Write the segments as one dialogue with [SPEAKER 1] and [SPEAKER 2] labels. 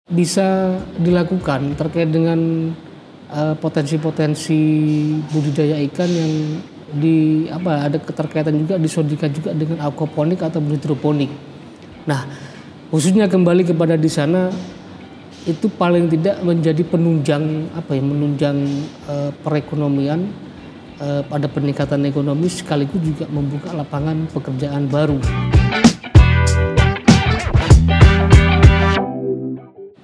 [SPEAKER 1] bisa dilakukan terkait dengan potensi-potensi budidaya ikan yang ada keterkaitan juga disodika juga dengan aquaponik atau hidroponik. Nah, khususnya kembali kepada di sana itu paling tidak menjadi penunjang perekonomian pada peningkatan ekonomi sekaligus juga membuka lapangan pekerjaan baru.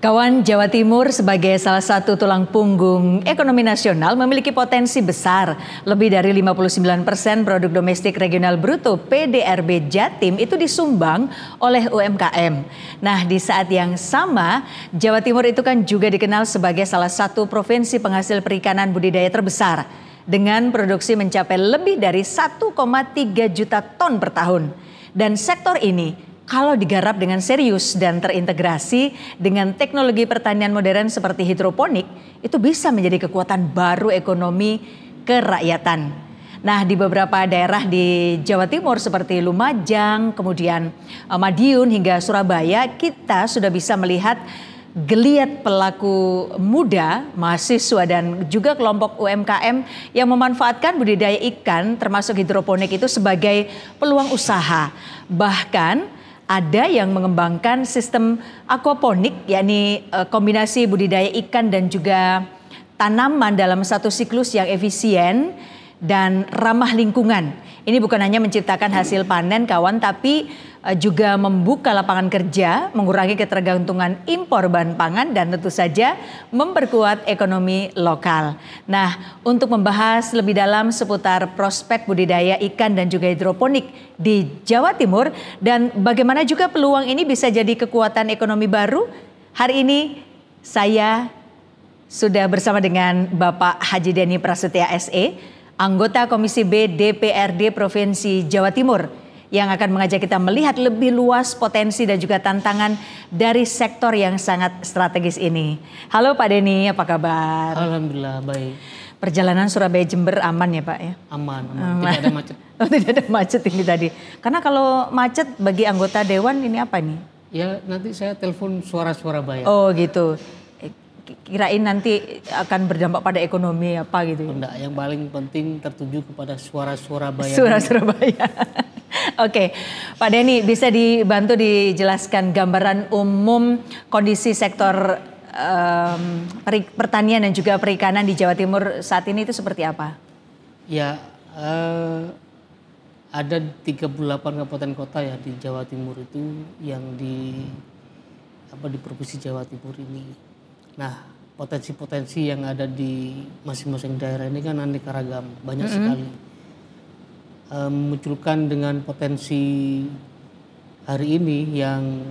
[SPEAKER 2] Kawan, Jawa Timur sebagai salah satu tulang punggung ekonomi nasional memiliki potensi besar. Lebih dari 59% produk domestik regional bruto PDRB Jatim itu disumbang oleh UMKM. Nah, di saat yang sama, Jawa Timur itu kan juga dikenal sebagai salah satu provinsi penghasil perikanan budidaya terbesar dengan produksi mencapai lebih dari 1,3 juta ton per tahun. Dan sektor ini kalau digarap dengan serius dan terintegrasi dengan teknologi pertanian modern seperti hidroponik, itu bisa menjadi kekuatan baru ekonomi kerakyatan. Nah, di beberapa daerah di Jawa Timur seperti Lumajang, kemudian Madiun hingga Surabaya, kita sudah bisa melihat geliat pelaku muda, mahasiswa dan juga kelompok UMKM yang memanfaatkan budidaya ikan termasuk hidroponik itu sebagai peluang usaha. Bahkan ada yang mengembangkan sistem aquaponik, yakni kombinasi budidaya ikan dan juga tanaman dalam satu siklus yang efisien dan ramah lingkungan. Ini bukan hanya menciptakan hasil panen kawan, tapi juga membuka lapangan kerja, mengurangi ketergantungan impor bahan pangan dan tentu saja memperkuat ekonomi lokal. Nah, untuk membahas lebih dalam seputar prospek budidaya ikan dan juga hidroponik di Jawa Timur dan bagaimana juga peluang ini bisa jadi kekuatan ekonomi baru, hari ini saya sudah bersama dengan Bapak Haji Denny Prasetya SE, anggota Komisi B DPRD Provinsi Jawa Timur, yang akan mengajak kita melihat lebih luas potensi dan juga tantangan dari sektor yang sangat strategis ini. Halo Pak Denny, apa kabar?
[SPEAKER 1] Alhamdulillah baik.
[SPEAKER 2] Perjalanan Surabaya Jember aman ya Pak ya?
[SPEAKER 1] Aman. Tidak ada macet.
[SPEAKER 2] Oh, tidak ada macet ini tadi. Karena kalau macet bagi anggota dewan ini apa nih?
[SPEAKER 1] Ya nanti saya telepon suara-suara bayar.
[SPEAKER 2] Oh gitu. Kirain nanti akan berdampak pada ekonomi apa gitu.
[SPEAKER 1] Enggak, yang paling penting tertuju kepada suara-suara bayar.
[SPEAKER 2] Suara-suara bayar. Oke, Pak Denny bisa dibantu dijelaskan gambaran umum kondisi sektor pertanian dan juga perikanan di Jawa Timur saat ini itu seperti apa?
[SPEAKER 1] Ya, ada 38 kabupaten kota ya di Jawa Timur itu yang di Provinsi Jawa Timur ini. Nah, potensi-potensi yang ada di masing-masing daerah ini kan aneka ragam, banyak sekali. Munculkan dengan potensi hari ini yang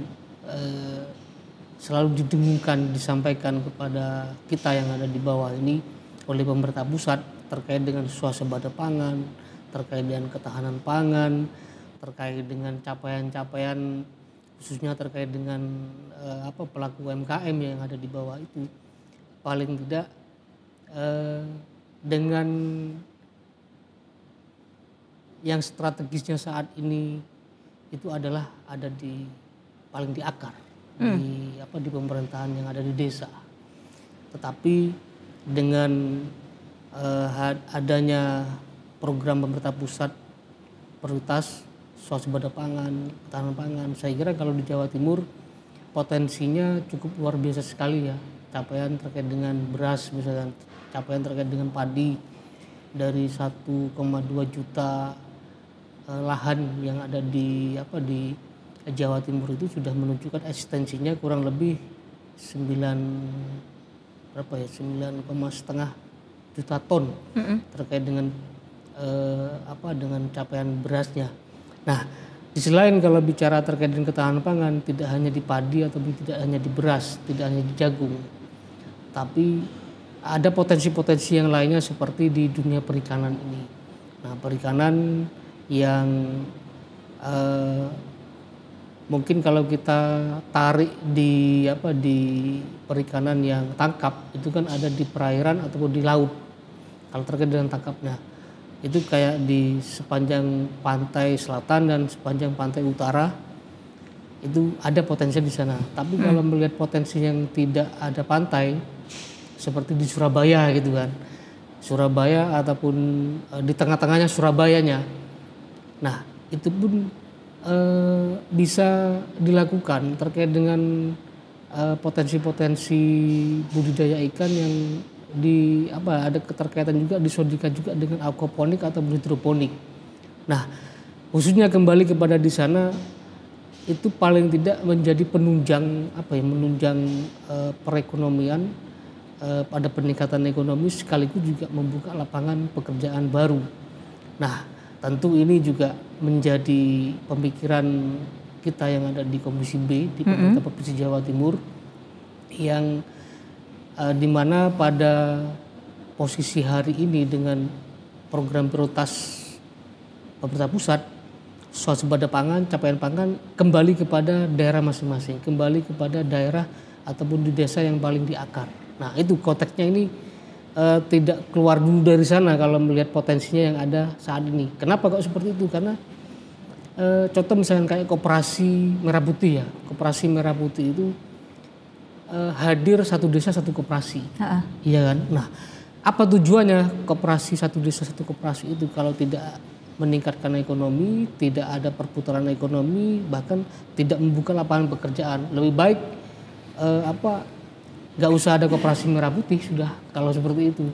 [SPEAKER 1] selalu didengungkan, disampaikan kepada kita yang ada di bawah ini oleh pemerintah pusat terkait dengan swasembada pangan, terkait dengan ketahanan pangan, terkait dengan capaian-capaian khususnya terkait dengan pelaku UMKM yang ada di bawah itu. Paling tidak dengan yang strategisnya saat ini itu adalah ada paling di akar di pemerintahan yang ada di desa. Tetapi dengan adanya program pemerintah pusat prioritas swasembada pangan, ketahanan pangan, saya kira kalau di Jawa Timur potensinya cukup luar biasa sekali ya. Capaian terkait dengan beras misalkan, capaian terkait dengan padi dari 1,2 juta lahan yang ada di Jawa Timur itu sudah menunjukkan eksistensinya kurang lebih 9,5 juta ton terkait dengan dengan capaian berasnya. Nah, di sisi lain kalau bicara terkait dengan ketahanan pangan tidak hanya di padi atau tidak hanya di beras, tidak hanya di jagung, tapi ada potensi-potensi yang lainnya seperti di dunia perikanan ini. Nah, perikanan yang mungkin kalau kita tarik di perikanan yang tangkap itu kan ada di perairan ataupun di laut. Kalau terkait dengan tangkapnya itu kayak di sepanjang pantai selatan dan sepanjang pantai utara itu ada potensi di sana. Tapi kalau melihat potensi yang tidak ada pantai, seperti di Surabaya gitu kan, Surabaya ataupun di tengah-tengahnya Surabayanya, nah itu pun bisa dilakukan terkait dengan potensi-potensi budidaya ikan yang ada keterkaitan juga disodika juga dengan aquaponik atau hidroponik. Nah, khususnya kembali kepada di sana itu paling tidak menjadi penunjang perekonomian pada peningkatan ekonomi, sekaligus juga membuka lapangan pekerjaan baru. Nah, tentu ini juga menjadi pemikiran kita yang ada di Komisi B di pemerintah Provinsi Jawa Timur, yang dimana pada posisi hari ini dengan program prioritas pemerintah pusat, swasembada pangan, capaian pangan kembali kepada daerah masing-masing, kembali kepada daerah ataupun di desa yang paling di akar. Nah, itu konteksnya ini tidak keluar dulu dari sana kalau melihat potensinya yang ada saat ini. Kenapa kok seperti itu? Karena contoh misalnya kayak koperasi merah putih ya, koperasi merah putih itu hadir satu desa satu koperasi, iya kan? Nah, apa tujuannya koperasi satu desa satu koperasi itu kalau tidak meningkatkan ekonomi, tidak ada perputaran ekonomi, bahkan tidak membuka lapangan pekerjaan? Lebih baik nggak usah ada koperasi merah putih sudah kalau seperti itu,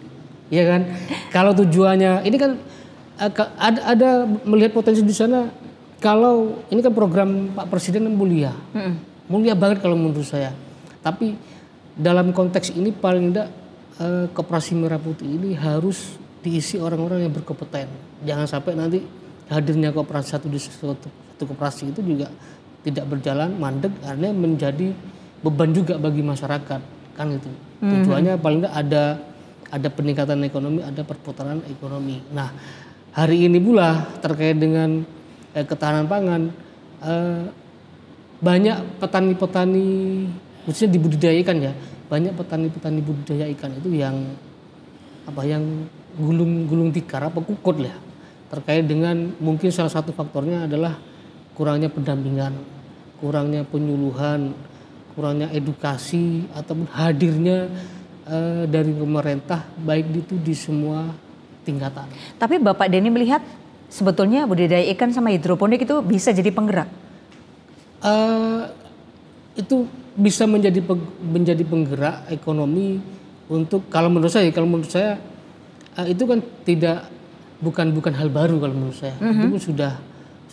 [SPEAKER 1] ya kan? Kalau tujuannya ini kan ada melihat potensi di sana. Kalau ini kan program Pak Presiden mulia, mulia banget kalau menurut saya. Tapi dalam konteks ini paling tidak koperasi merah putih ini harus diisi orang-orang yang berkompeten. Jangan sampai nanti hadirnya koperasi satu koperasi itu juga tidak berjalan, mandek, akhirnya menjadi beban juga bagi masyarakat, kan itu. Tujuannya paling tidak ada peningkatan ekonomi, ada perputaran ekonomi. Nah, hari ini pula terkait dengan ketahanan pangan, banyak petani-petani khususnya di budidaya ikan ya, banyak petani-petani budidaya ikan itu yang gulung tikar kukut lah, terkait dengan mungkin salah satu faktornya adalah kurangnya pendampingan, kurangnya penyuluhan, kurangnya edukasi ataupun hadirnya dari pemerintah baik itu di semua tingkatan. Tapi
[SPEAKER 2] Bapak Denny melihat sebetulnya budidaya ikan sama hidroponik itu bisa jadi penggerak?
[SPEAKER 1] Itu bisa menjadi penggerak ekonomi untuk, kalau menurut saya itu kan bukan hal baru kalau menurut saya. Itu pun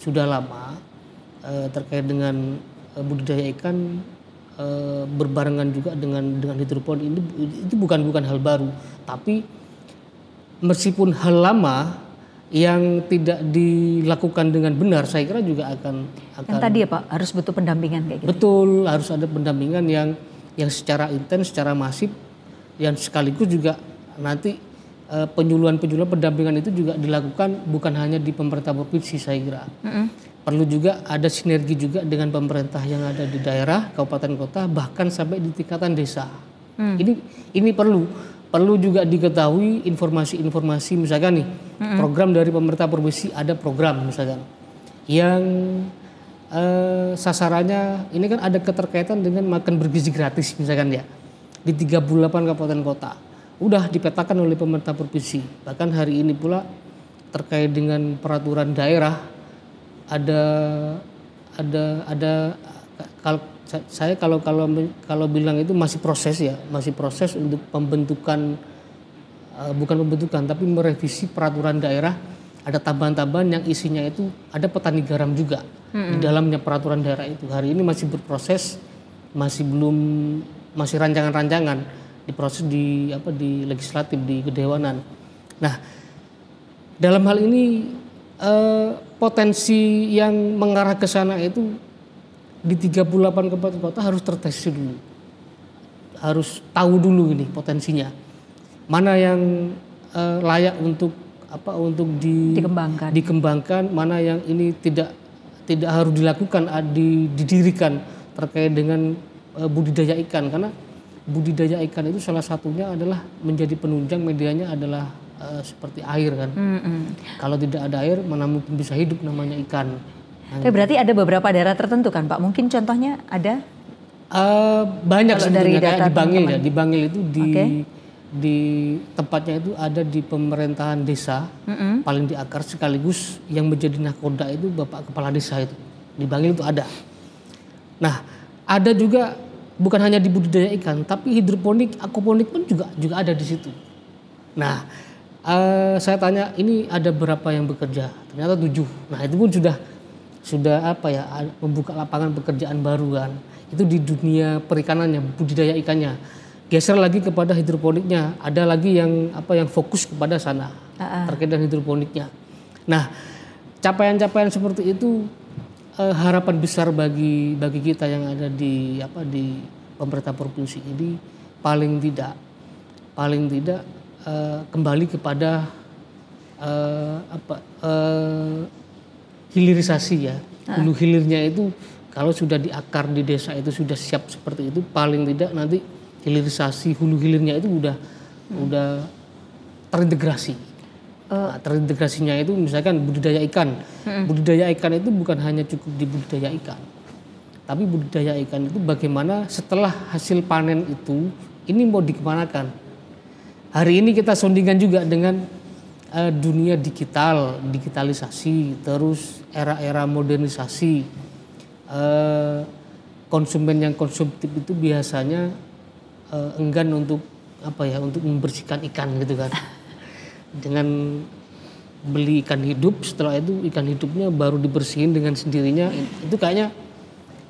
[SPEAKER 1] sudah lama terkait dengan budidaya ikan berbarengan juga dengan hidroponik ini, itu bukan hal baru. Tapi meskipun hal lama yang tidak dilakukan dengan benar, saya kira juga akan
[SPEAKER 2] yang tadi ya Pak, harus butuh pendampingan kayak gitu.
[SPEAKER 1] Betul, harus ada pendampingan yang secara intens, secara masif, yang sekaligus juga nanti penyuluhan pendampingan itu juga dilakukan bukan hanya di pemerintah provinsi, saya kira. Perlu juga ada sinergi juga dengan pemerintah yang ada di daerah, kabupaten kota, bahkan sampai di tingkatan desa. Ini perlu juga diketahui informasi-informasi, misalkan nih program dari pemerintah provinsi, ada program misalkan yang sasarannya ini kan ada keterkaitan dengan makan bergizi gratis misalkan ya di 38 kabupaten kota, udah dipetakan oleh pemerintah provinsi. Bahkan hari ini pula terkait dengan peraturan daerah ada saya kalau bilang itu masih proses untuk pembentukan, bukan pembentukan tapi merevisi peraturan daerah. Ada tambahan-tambahan yang isinya itu ada petani garam juga di dalamnya peraturan daerah itu. Hari ini masih berproses, masih rancangan-rancangan diproses di legislatif, di kedewanan. Nah, dalam hal ini potensi yang mengarah ke sana itu di 38 kabupaten kota harus tertesis dulu, harus tahu dulu ini potensinya, mana yang layak untuk dikembangkan, mana yang ini tidak harus dilakukan, didirikan terkait dengan budidaya ikan. Karena budidaya ikan itu salah satunya adalah menjadi penunjang, medianya adalah seperti air kan. Kalau tidak ada air, mana mungkin bisa hidup namanya ikan.
[SPEAKER 2] Tapi berarti ada beberapa daerah tertentu kan Pak? Mungkin contohnya ada?
[SPEAKER 1] Banyak
[SPEAKER 2] Kalau dari
[SPEAKER 1] sebetulnya, kayak
[SPEAKER 2] data
[SPEAKER 1] di Bangil
[SPEAKER 2] teman-teman.
[SPEAKER 1] ya. Di Bangil itu
[SPEAKER 2] Oke.
[SPEAKER 1] di tempatnya itu ada di pemerintahan desa paling di akar, sekaligus yang menjadi nakoda itu Bapak Kepala Desa itu. Di Bangil itu ada. Nah, ada juga bukan hanya di budidaya ikan, tapi hidroponik, aquaponik pun juga ada di situ. Nah, saya tanya ini ada berapa yang bekerja? Ternyata 7. Nah, itu pun sudah apa ya, membuka lapangan pekerjaan baru kan. Itu di dunia perikanannya, budidaya ikannya. Geser lagi kepada hidroponiknya, ada lagi yang fokus kepada sana terkait dengan hidroponiknya. Nah, capaian-capaian seperti itu harapan besar bagi kita yang ada di pemerintah provinsi ini, paling tidak kembali kepada hilirisasi ya. Hulu hilirnya itu kalau sudah di akar di desa itu sudah siap seperti itu, paling tidak nanti hilirisasi hulu hilirnya itu udah terintegrasi. Nah, terintegrasinya itu misalkan budidaya ikan. Budidaya ikan itu bukan hanya cukup di budidaya ikan. Tapi budidaya ikan itu bagaimana setelah hasil panen itu ini mau dikemanakan. Hari ini kita sondingan juga dengan dunia digitalisasi, terus era-era modernisasi. Konsumen yang konsumtif itu biasanya enggan untuk untuk membersihkan ikan gitu kan. Dengan beli ikan hidup, setelah itu ikan hidupnya baru dibersihin dengan sendirinya. Itu kayaknya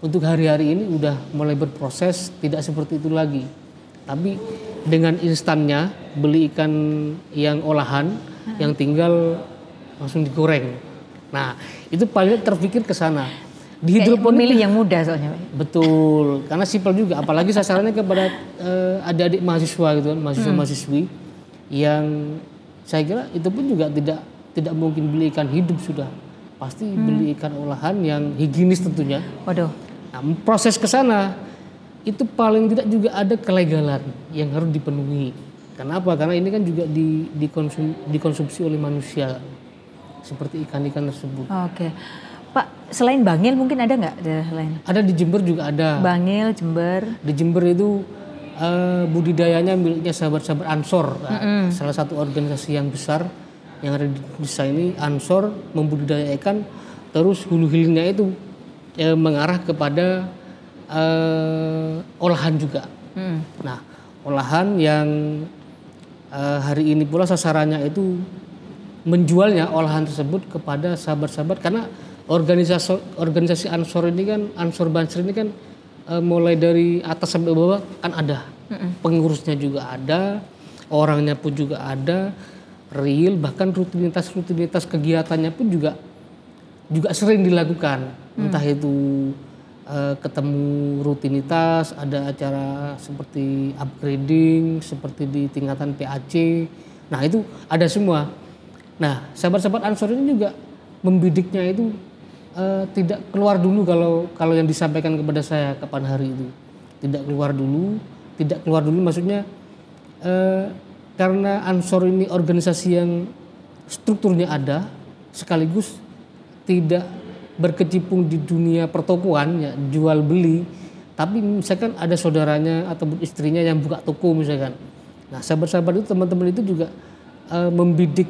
[SPEAKER 1] untuk hari-hari ini udah mulai berproses, tidak seperti itu lagi. Tapi dengan instannya beli ikan yang olahan yang tinggal langsung digoreng. Nah, itu paling terpikir ke sana. Di hidroponik
[SPEAKER 2] memilih yang mudah soalnya.
[SPEAKER 1] Betul, karena simpel juga. Apalagi sasarannya kepada adik-adik mahasiswa gitu kan, mahasiswa-mahasiswi yang saya kira itu pun juga tidak mungkin beli ikan hidup sudah. Pasti beli ikan olahan yang higienis tentunya.
[SPEAKER 2] Waduh.
[SPEAKER 1] Nah, proses ke sana itu paling tidak juga ada kelegalan yang harus dipenuhi. Kenapa? Karena ini kan juga dikonsumsi oleh manusia seperti ikan-ikan tersebut.
[SPEAKER 2] Oke. Pak, selain Bangil mungkin ada nggak daerah lain?
[SPEAKER 1] Ada di Jember juga ada.
[SPEAKER 2] Bangil, Jember.
[SPEAKER 1] Di Jember itu budidayanya miliknya sahabat-sahabat Ansor. Nah, salah satu organisasi yang besar yang ada di desa ini, Ansor, membudidaya ikan, terus hulu hilirnya itu mengarah kepada olahan juga. Nah, olahan yang hari ini pula sasarannya itu menjualnya olahan tersebut kepada sahabat-sahabat, karena organisasi Ansor ini kan, Ansor Banser ini kan mulai dari atas sampai bawah kan ada. Pengurusnya juga ada, orangnya pun juga ada, real, bahkan rutinitas kegiatannya pun juga sering dilakukan. Entah itu ketemu rutinitas, ada acara seperti upgrading, seperti di tingkatan PAC. Nah, itu ada semua. Nah, sahabat-sahabat Ansor ini juga membidiknya itu tidak keluar dulu kalau yang disampaikan kepada saya kapan hari itu. Tidak keluar dulu maksudnya karena Ansor ini organisasi yang strukturnya ada, sekaligus tidak berkecimpung di dunia pertokoan ya, jual beli, tapi misalkan ada saudaranya atau istrinya yang buka toko misalkan. Nah, sahabat-sahabat itu, teman-teman itu juga membidik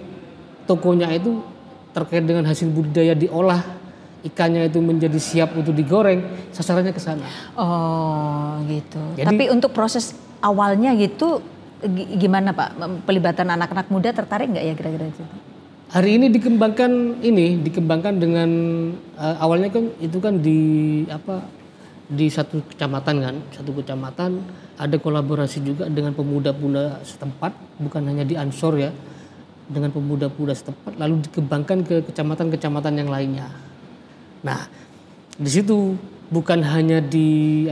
[SPEAKER 1] tokonya itu terkait dengan hasil budidaya diolah, ikannya itu menjadi siap untuk digoreng, sasarannya ke sana.
[SPEAKER 2] Oh, gitu.
[SPEAKER 1] Jadi,
[SPEAKER 2] tapi untuk proses awalnya gitu gimana Pak? Pelibatan anak-anak muda tertarik nggak ya kira-kira itu?
[SPEAKER 1] Hari ini dikembangkan dengan awalnya kan itu kan di satu kecamatan ada kolaborasi juga dengan pemuda-pemuda setempat, bukan hanya di Ansor ya, dengan pemuda-pemuda setempat, lalu dikembangkan ke kecamatan-kecamatan yang lainnya. Nah, di situ bukan hanya di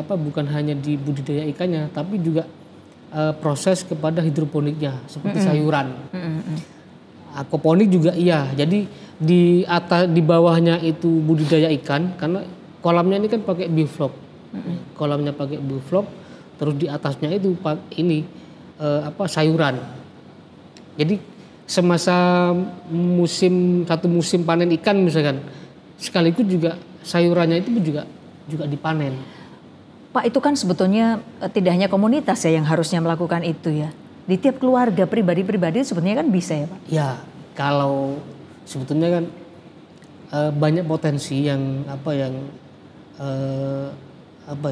[SPEAKER 1] budidaya ikannya, tapi juga proses kepada hidroponiknya seperti sayuran. Aquaponik juga iya. Jadi di bawahnya itu budidaya ikan, karena kolamnya ini kan pakai bioflok. Kolamnya pakai bioflok, terus di atasnya itu sayuran. Jadi semasa satu musim panen ikan misalkan, sekaligus juga sayurannya itu juga dipanen.
[SPEAKER 2] Pak, itu kan sebetulnya tidak hanya komunitas ya yang harusnya melakukan itu ya. Di tiap keluarga pribadi-pribadi sebetulnya kan bisa ya Pak?
[SPEAKER 1] Ya, kalau sebetulnya kan banyak potensi yang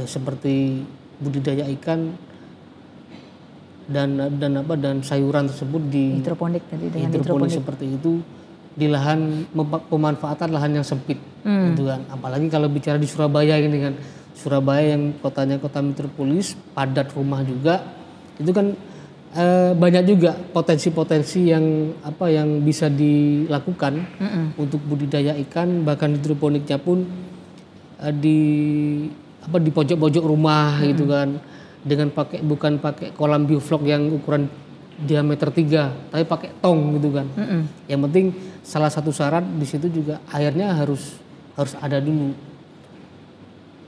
[SPEAKER 1] seperti budidaya ikan dan sayuran tersebut di
[SPEAKER 2] hidroponik tadi dengan
[SPEAKER 1] hidroponik seperti itu di lahan pemanfaatan lahan yang sempit gitu kan. Apalagi kalau bicara di Surabaya ini kan, Surabaya yang kotanya kota metropolis, padat rumah juga, itu kan banyak juga potensi-potensi yang bisa dilakukan untuk budidaya ikan, bahkan hidroponiknya pun di pojok-pojok rumah gitu kan, dengan bukan pakai kolam bioflok yang ukuran diameter 3, tapi pakai tong gitu kan. Yang penting salah satu syarat di situ juga airnya harus ada dulu.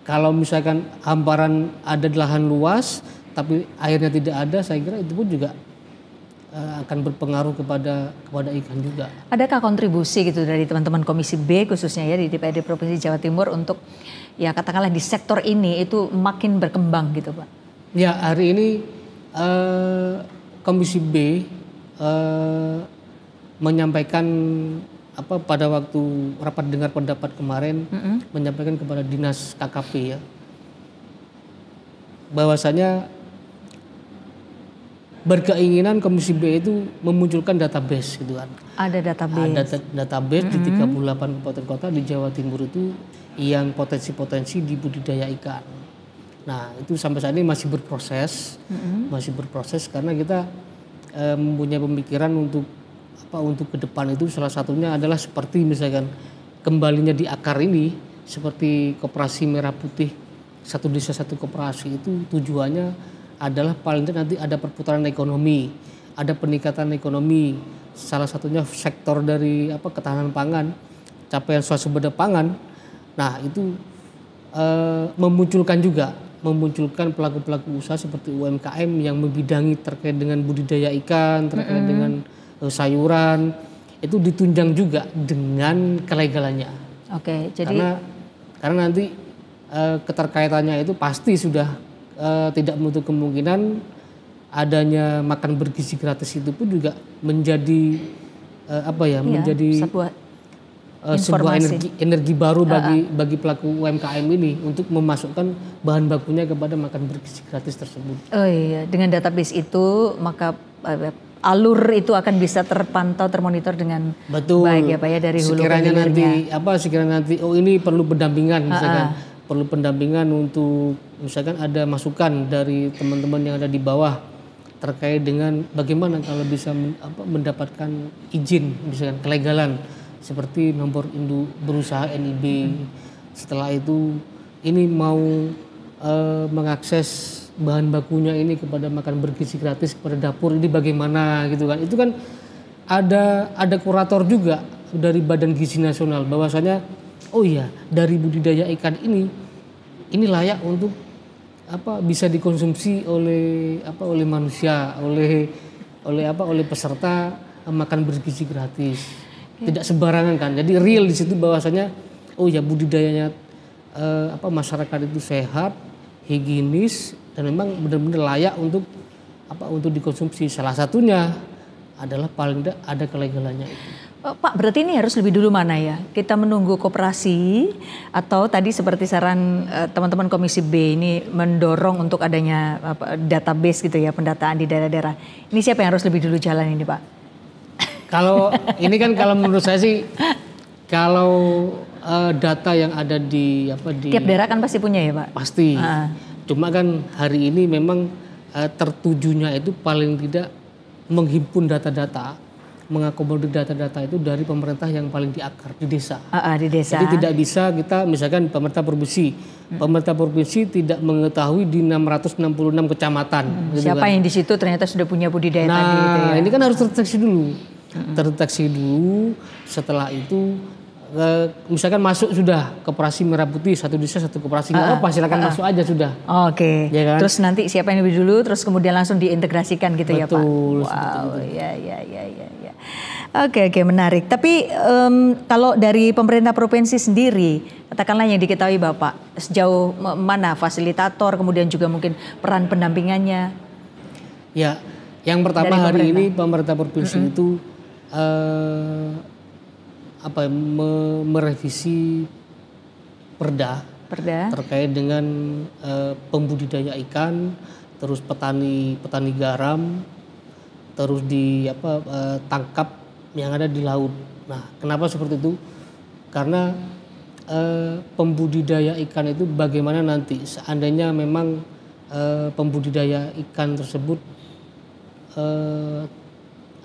[SPEAKER 1] Kalau misalkan hamparan ada di lahan luas tapi airnya tidak ada, saya kira itu pun juga akan berpengaruh kepada ikan juga.
[SPEAKER 2] Adakah kontribusi gitu dari teman-teman Komisi B khususnya ya di DPRD Provinsi Jawa Timur untuk ya katakanlah di sektor ini itu makin berkembang gitu Pak?
[SPEAKER 1] Ya, hari ini Komisi B menyampaikan pada waktu rapat dengar pendapat kemarin menyampaikan kepada Dinas KKP ya, bahwasanya berkeinginan Komisi B itu memunculkan database gitu kan.
[SPEAKER 2] Ada database.
[SPEAKER 1] Ada database di 38 kabupaten kota di Jawa Timur itu yang potensi-potensi di budidaya ikan. Nah, itu sampai saat ini masih berproses. Masih berproses karena kita mempunyai pemikiran untuk ke depan itu salah satunya adalah seperti misalkan kembalinya di akar ini seperti Koperasi Merah Putih, satu desa satu koperasi, itu tujuannya adalah paling tidak nanti ada perputaran ekonomi, ada peningkatan ekonomi, salah satunya sektor dari ketahanan pangan, capaian swasembada pangan. Nah, itu memunculkan pelaku-pelaku usaha seperti UMKM yang membidangi terkait dengan budidaya ikan, terkait dengan sayuran, itu ditunjang juga dengan kelegalannya.
[SPEAKER 2] Oke, jadi
[SPEAKER 1] karena nanti keterkaitannya itu pasti sudah tidak menutup kemungkinan adanya makan bergizi gratis itu pun juga menjadi menjadi sebuah energi baru bagi pelaku UMKM ini untuk memasukkan bahan bakunya kepada makan bergizi gratis tersebut.
[SPEAKER 2] Oh iya, dengan database itu maka alur itu akan bisa terpantau, termonitor dengan baik ya Pak ya dari hulu ke hilirnya.
[SPEAKER 1] Sekiranya nanti ini perlu pendampingan misalkan. Perlu pendampingan untuk misalkan ada masukan dari teman-teman yang ada di bawah terkait dengan bagaimana kalau bisa mendapatkan izin misalkan kelegalan seperti nomor induk berusaha NIB. Setelah itu ini mau mengakses bahan bakunya ini kepada makan bergizi gratis kepada dapur ini bagaimana gitu kan. Itu kan ada kurator juga dari Badan Gizi Nasional bahwasanya oh iya, dari budidaya ikan ini layak untuk bisa dikonsumsi oleh manusia, oleh peserta makan bergizi gratis. Tidak sembarangan kan. Jadi real di situ bahwasanya oh ya budidayanya masyarakat itu sehat, higienis dan memang benar-benar layak untuk dikonsumsi. Salah satunya adalah paling tidak ada kelegalannya itu.
[SPEAKER 2] Pak, berarti ini harus lebih dulu mana ya? Kita menunggu koperasi atau tadi seperti saran teman-teman Komisi B ini mendorong untuk adanya database gitu ya, pendataan di daerah-daerah. Ini siapa yang harus lebih dulu jalan ini Pak?
[SPEAKER 1] Kalau ini kan kalau menurut saya sih kalau data yang ada di
[SPEAKER 2] tiap daerah kan pasti punya ya Pak?
[SPEAKER 1] Pasti. Cuma kan hari ini memang tertujunya itu paling tidak menghimpun data-data, mengakomodir data-data itu dari pemerintah yang paling di akar di desa.
[SPEAKER 2] Di desa.
[SPEAKER 1] Jadi tidak bisa kita misalkan pemerintah provinsi tidak mengetahui di 666 kecamatan. Gitu
[SPEAKER 2] siapa
[SPEAKER 1] kan.
[SPEAKER 2] yang di situ ternyata sudah punya budidaya tadi gitu ya.
[SPEAKER 1] Ini kan harus terdeteksi dulu. Terdeteksi dulu, setelah itu misalkan masuk sudah Koperasi Merah Putih, satu desa satu koperasi, nggak apa-apa silakan masuk aja sudah.
[SPEAKER 2] Oke. Ya kan? Terus nanti siapa yang lebih dulu, terus kemudian langsung diintegrasikan gitu. Betul, ya Pak. Wow, ya. Oke, menarik. Tapi kalau dari pemerintah provinsi sendiri, katakanlah yang diketahui Bapak, sejauh mana fasilitator, kemudian juga mungkin peran pendampingannya?
[SPEAKER 1] Ya, yang pertama hari ini pemerintah provinsi itu merevisi perda terkait dengan pembudidaya ikan, terus petani garam, terus tangkap yang ada di laut. Nah, kenapa seperti itu? Karena pembudidaya ikan itu bagaimana nanti seandainya memang pembudidaya ikan tersebut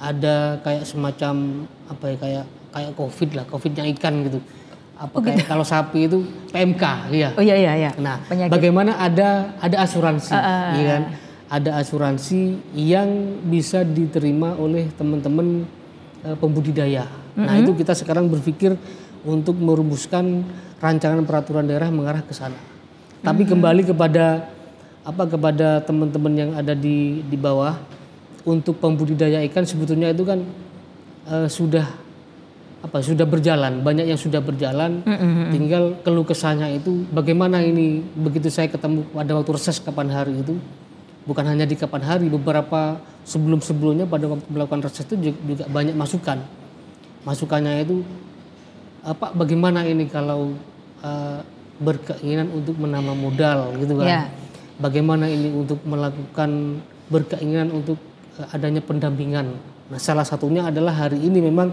[SPEAKER 1] ada kayak semacam kayak COVID-nya ikan gitu. Kayak kalau sapi itu PMK, ya.
[SPEAKER 2] Oh iya.
[SPEAKER 1] Nah,
[SPEAKER 2] penyakit.
[SPEAKER 1] Bagaimana ada asuransi, ya kan? Ada asuransi yang bisa diterima oleh teman-teman pembudidaya. Nah, itu kita sekarang berpikir untuk merumuskan rancangan peraturan daerah mengarah ke sana. Tapi kembali kepada teman-teman yang ada di bawah, untuk pembudidaya ikan sebetulnya itu kan sudah berjalan, banyak yang sudah berjalan. Tinggal keluh kesahnya itu bagaimana ini, begitu saya ketemu pada waktu reses kapan hari itu, bukan hanya di kapan hari, beberapa sebelumnya pada waktu melakukan reses itu juga banyak masukannya itu bagaimana ini kalau berkeinginan untuk menambah modal gitu kan. Bagaimana ini untuk melakukan berkeinginan untuk adanya pendampingan. Nah, salah satunya adalah hari ini memang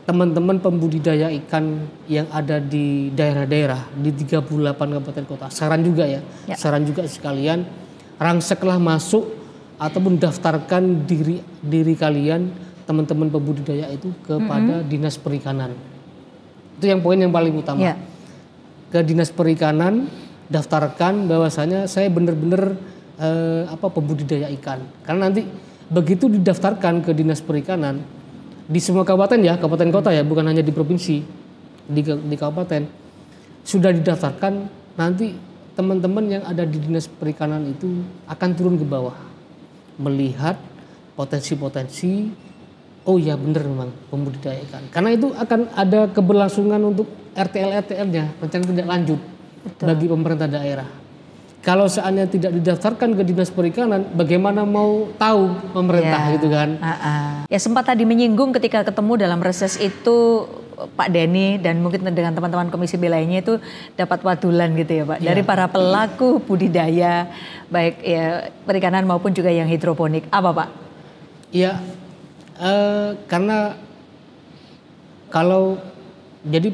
[SPEAKER 1] teman-teman pembudidaya ikan yang ada di daerah-daerah di 38 kabupaten kota. Saran juga sekalian, rangseklah masuk ataupun daftarkan diri kalian teman-teman pembudidaya itu kepada Dinas Perikanan. Itu yang poin yang paling utama. Ke Dinas Perikanan daftarkan bahwasanya saya benar-benar pembudidaya ikan. Karena nanti begitu didaftarkan ke Dinas Perikanan di semua kabupaten kabupaten kota ya, bukan hanya di provinsi, di kabupaten sudah didaftarkan, nanti teman-teman yang ada di Dinas Perikanan itu akan turun ke bawah melihat potensi-potensi. Oh ya, benar memang pembudidaya ikan. Karena itu akan ada keberlangsungan untuk RTL-nya, rencana tindak lanjut. Betul. Bagi pemerintah daerah. Kalau seandainya tidak didaftarkan ke Dinas Perikanan, bagaimana mau tahu pemerintah gitu kan?
[SPEAKER 2] Ya, sempat tadi menyinggung ketika ketemu dalam reses itu Pak Denny dan mungkin dengan teman-teman Komisi B lainnya itu dapat wadulan gitu ya Pak, dari para pelaku budidaya baik ya perikanan maupun juga yang hidroponik. Apa Pak?
[SPEAKER 1] Ya, karena kalau jadi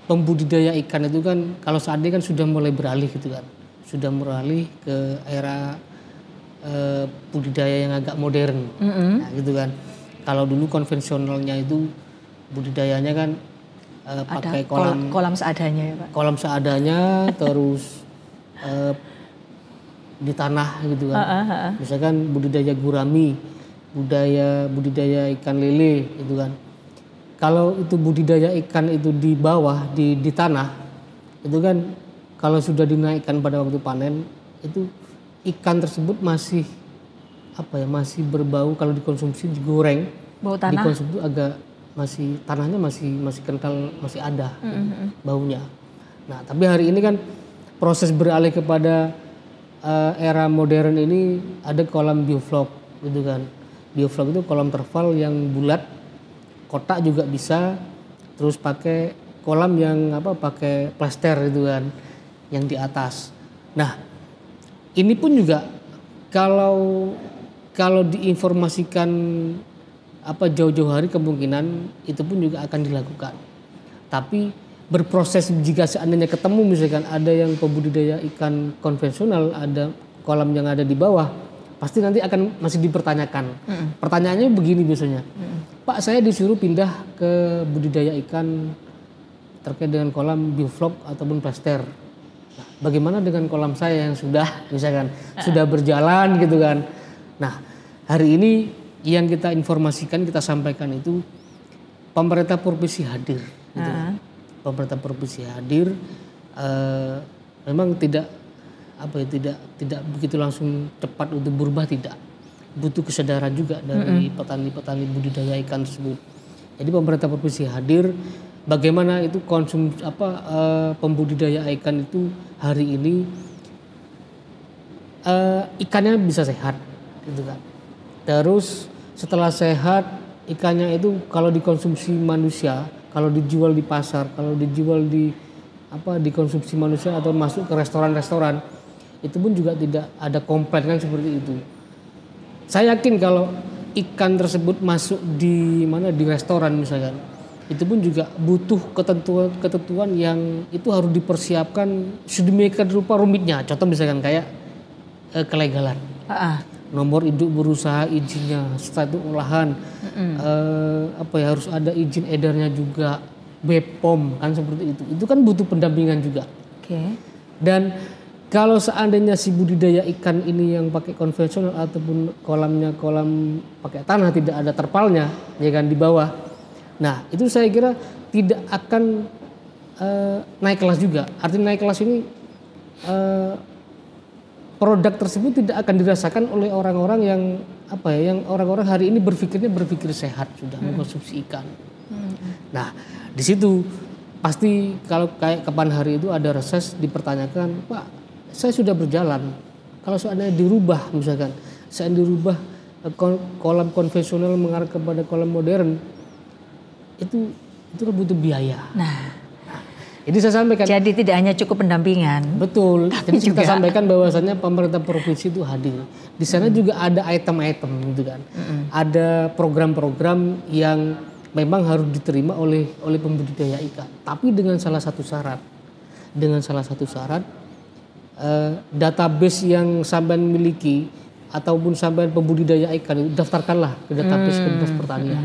[SPEAKER 1] pembudidaya ikan itu kan kalau saat ini kan sudah mulai beralih gitu kan. Sudah beralih ke era budidaya yang agak modern, nah, gitu kan. Kalau dulu konvensionalnya itu budidayanya kan pakai
[SPEAKER 2] kolam seadanya ya Pak.
[SPEAKER 1] Kolam seadanya terus di tanah gitu kan. Misalkan budidaya gurami, budidaya ikan lele gitu kan. Kalau itu budidaya ikan itu di bawah di tanah itu kan. Kalau sudah dinaikkan pada waktu panen, itu ikan tersebut masih masih berbau kalau dikonsumsi digoreng,
[SPEAKER 2] bau tanah.
[SPEAKER 1] Dikonsumsi agak tanahnya masih kental, masih ada baunya. Nah, tapi hari ini kan proses beralih kepada era modern ini ada kolam bioflok gitu kan. Bioflok itu kolam terval yang bulat, kotak juga bisa, terus pakai kolam yang pakai plester gitu kan. Yang di atas. Nah, ini pun juga kalau diinformasikan jauh-jauh hari kemungkinan itu pun juga akan dilakukan. Tapi berproses jika seandainya ketemu misalkan ada yang pembudidaya ikan konvensional, ada kolam yang ada di bawah, pasti nanti akan masih dipertanyakan. Pertanyaannya begini biasanya, Pak, saya disuruh pindah ke budidaya ikan terkait dengan kolam bioflok ataupun plester. Bagaimana dengan kolam saya yang sudah berjalan gitu kan. Nah, hari ini yang kita informasikan, kita sampaikan itu pemerintah provinsi hadir gitu kan. Pemerintah provinsi hadir, memang tidak begitu langsung cepat untuk berubah, tidak. butuh kesadaran juga dari petani-petani budidaya ikan tersebut. Jadi pemerintah provinsi hadir, bagaimana itu pembudidaya ikan itu hari ini ikannya bisa sehat, gitu kan. Terus setelah sehat ikannya itu kalau dikonsumsi manusia, kalau dijual di pasar, kalau dijual dikonsumsi manusia atau masuk ke restoran-restoran, itu pun juga tidak ada komplain kan seperti itu. Saya yakin kalau ikan tersebut masuk di restoran misalkan, itu pun juga butuh ketentuan yang itu harus dipersiapkan sedemikian rupa rumitnya. Contoh misalkan kayak kelegalan, nomor induk berusaha, izinnya, status olahan, harus ada izin edarnya juga, BPOM kan seperti itu. Itu kan butuh pendampingan juga. Dan kalau seandainya si budidaya ikan ini yang pakai konvensional ataupun kolam pakai tanah, tidak ada terpalnya ya kan di bawah. Nah, itu saya kira tidak akan naik kelas juga. Artinya naik kelas ini produk tersebut tidak akan dirasakan oleh orang-orang yang yang orang-orang hari ini berpikir sehat sudah mengkonsumsi ikan. Nah, di situ pasti kalau kayak kapan hari itu ada reses dipertanyakan, Pak, saya sudah berjalan. Kalau seandainya dirubah misalkan, kolam konvensional mengarah kepada kolam modern, itu butuh biaya.
[SPEAKER 2] Nah,
[SPEAKER 1] jadi saya sampaikan.
[SPEAKER 2] Jadi tidak hanya cukup pendampingan.
[SPEAKER 1] Betul. Jadi kita sampaikan bahwasannya pemerintah provinsi itu hadir. Di sana juga ada item-item gitu kan. Ada program-program yang memang harus diterima oleh pembudidaya ikan. Tapi dengan salah satu syarat. Database yang sampean miliki ataupun sampean pembudidaya ikan itu daftarkanlah ke database Dinas Pertanian.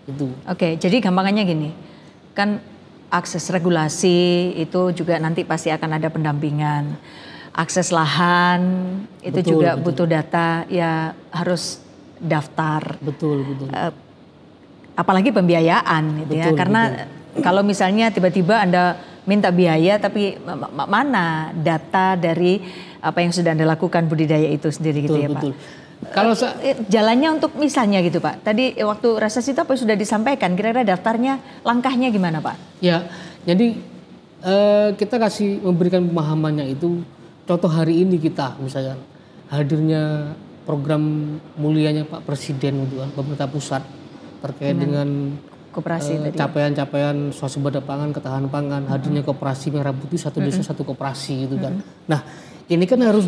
[SPEAKER 1] Itu.
[SPEAKER 2] Oke, jadi gampangannya gini. Kan akses regulasi itu juga nanti pasti akan ada pendampingan. Akses lahan itu juga butuh data, ya harus daftar.
[SPEAKER 1] Betul.
[SPEAKER 2] Apalagi pembiayaan gitu ya. Karena kalau misalnya tiba-tiba Anda minta biaya tapi mana data dari apa yang sudah Anda lakukan budidaya itu sendiri gitu ya Pak. Kalau jalannya untuk misalnya gitu Pak. Tadi waktu reses itu apa sudah disampaikan, kira-kira daftarnya, langkahnya gimana Pak?
[SPEAKER 1] Ya, jadi kita memberikan pemahamannya itu. Contoh hari ini kita misalkan hadirnya program mulianya Pak Presiden gitu kan, pemerintah pusat terkait dengan
[SPEAKER 2] koperasi
[SPEAKER 1] capaian-capaian swasembada pangan, ketahanan pangan, hadirnya koperasi merah putih, satu desa satu koperasi gitu kan. Nah, ini kan harus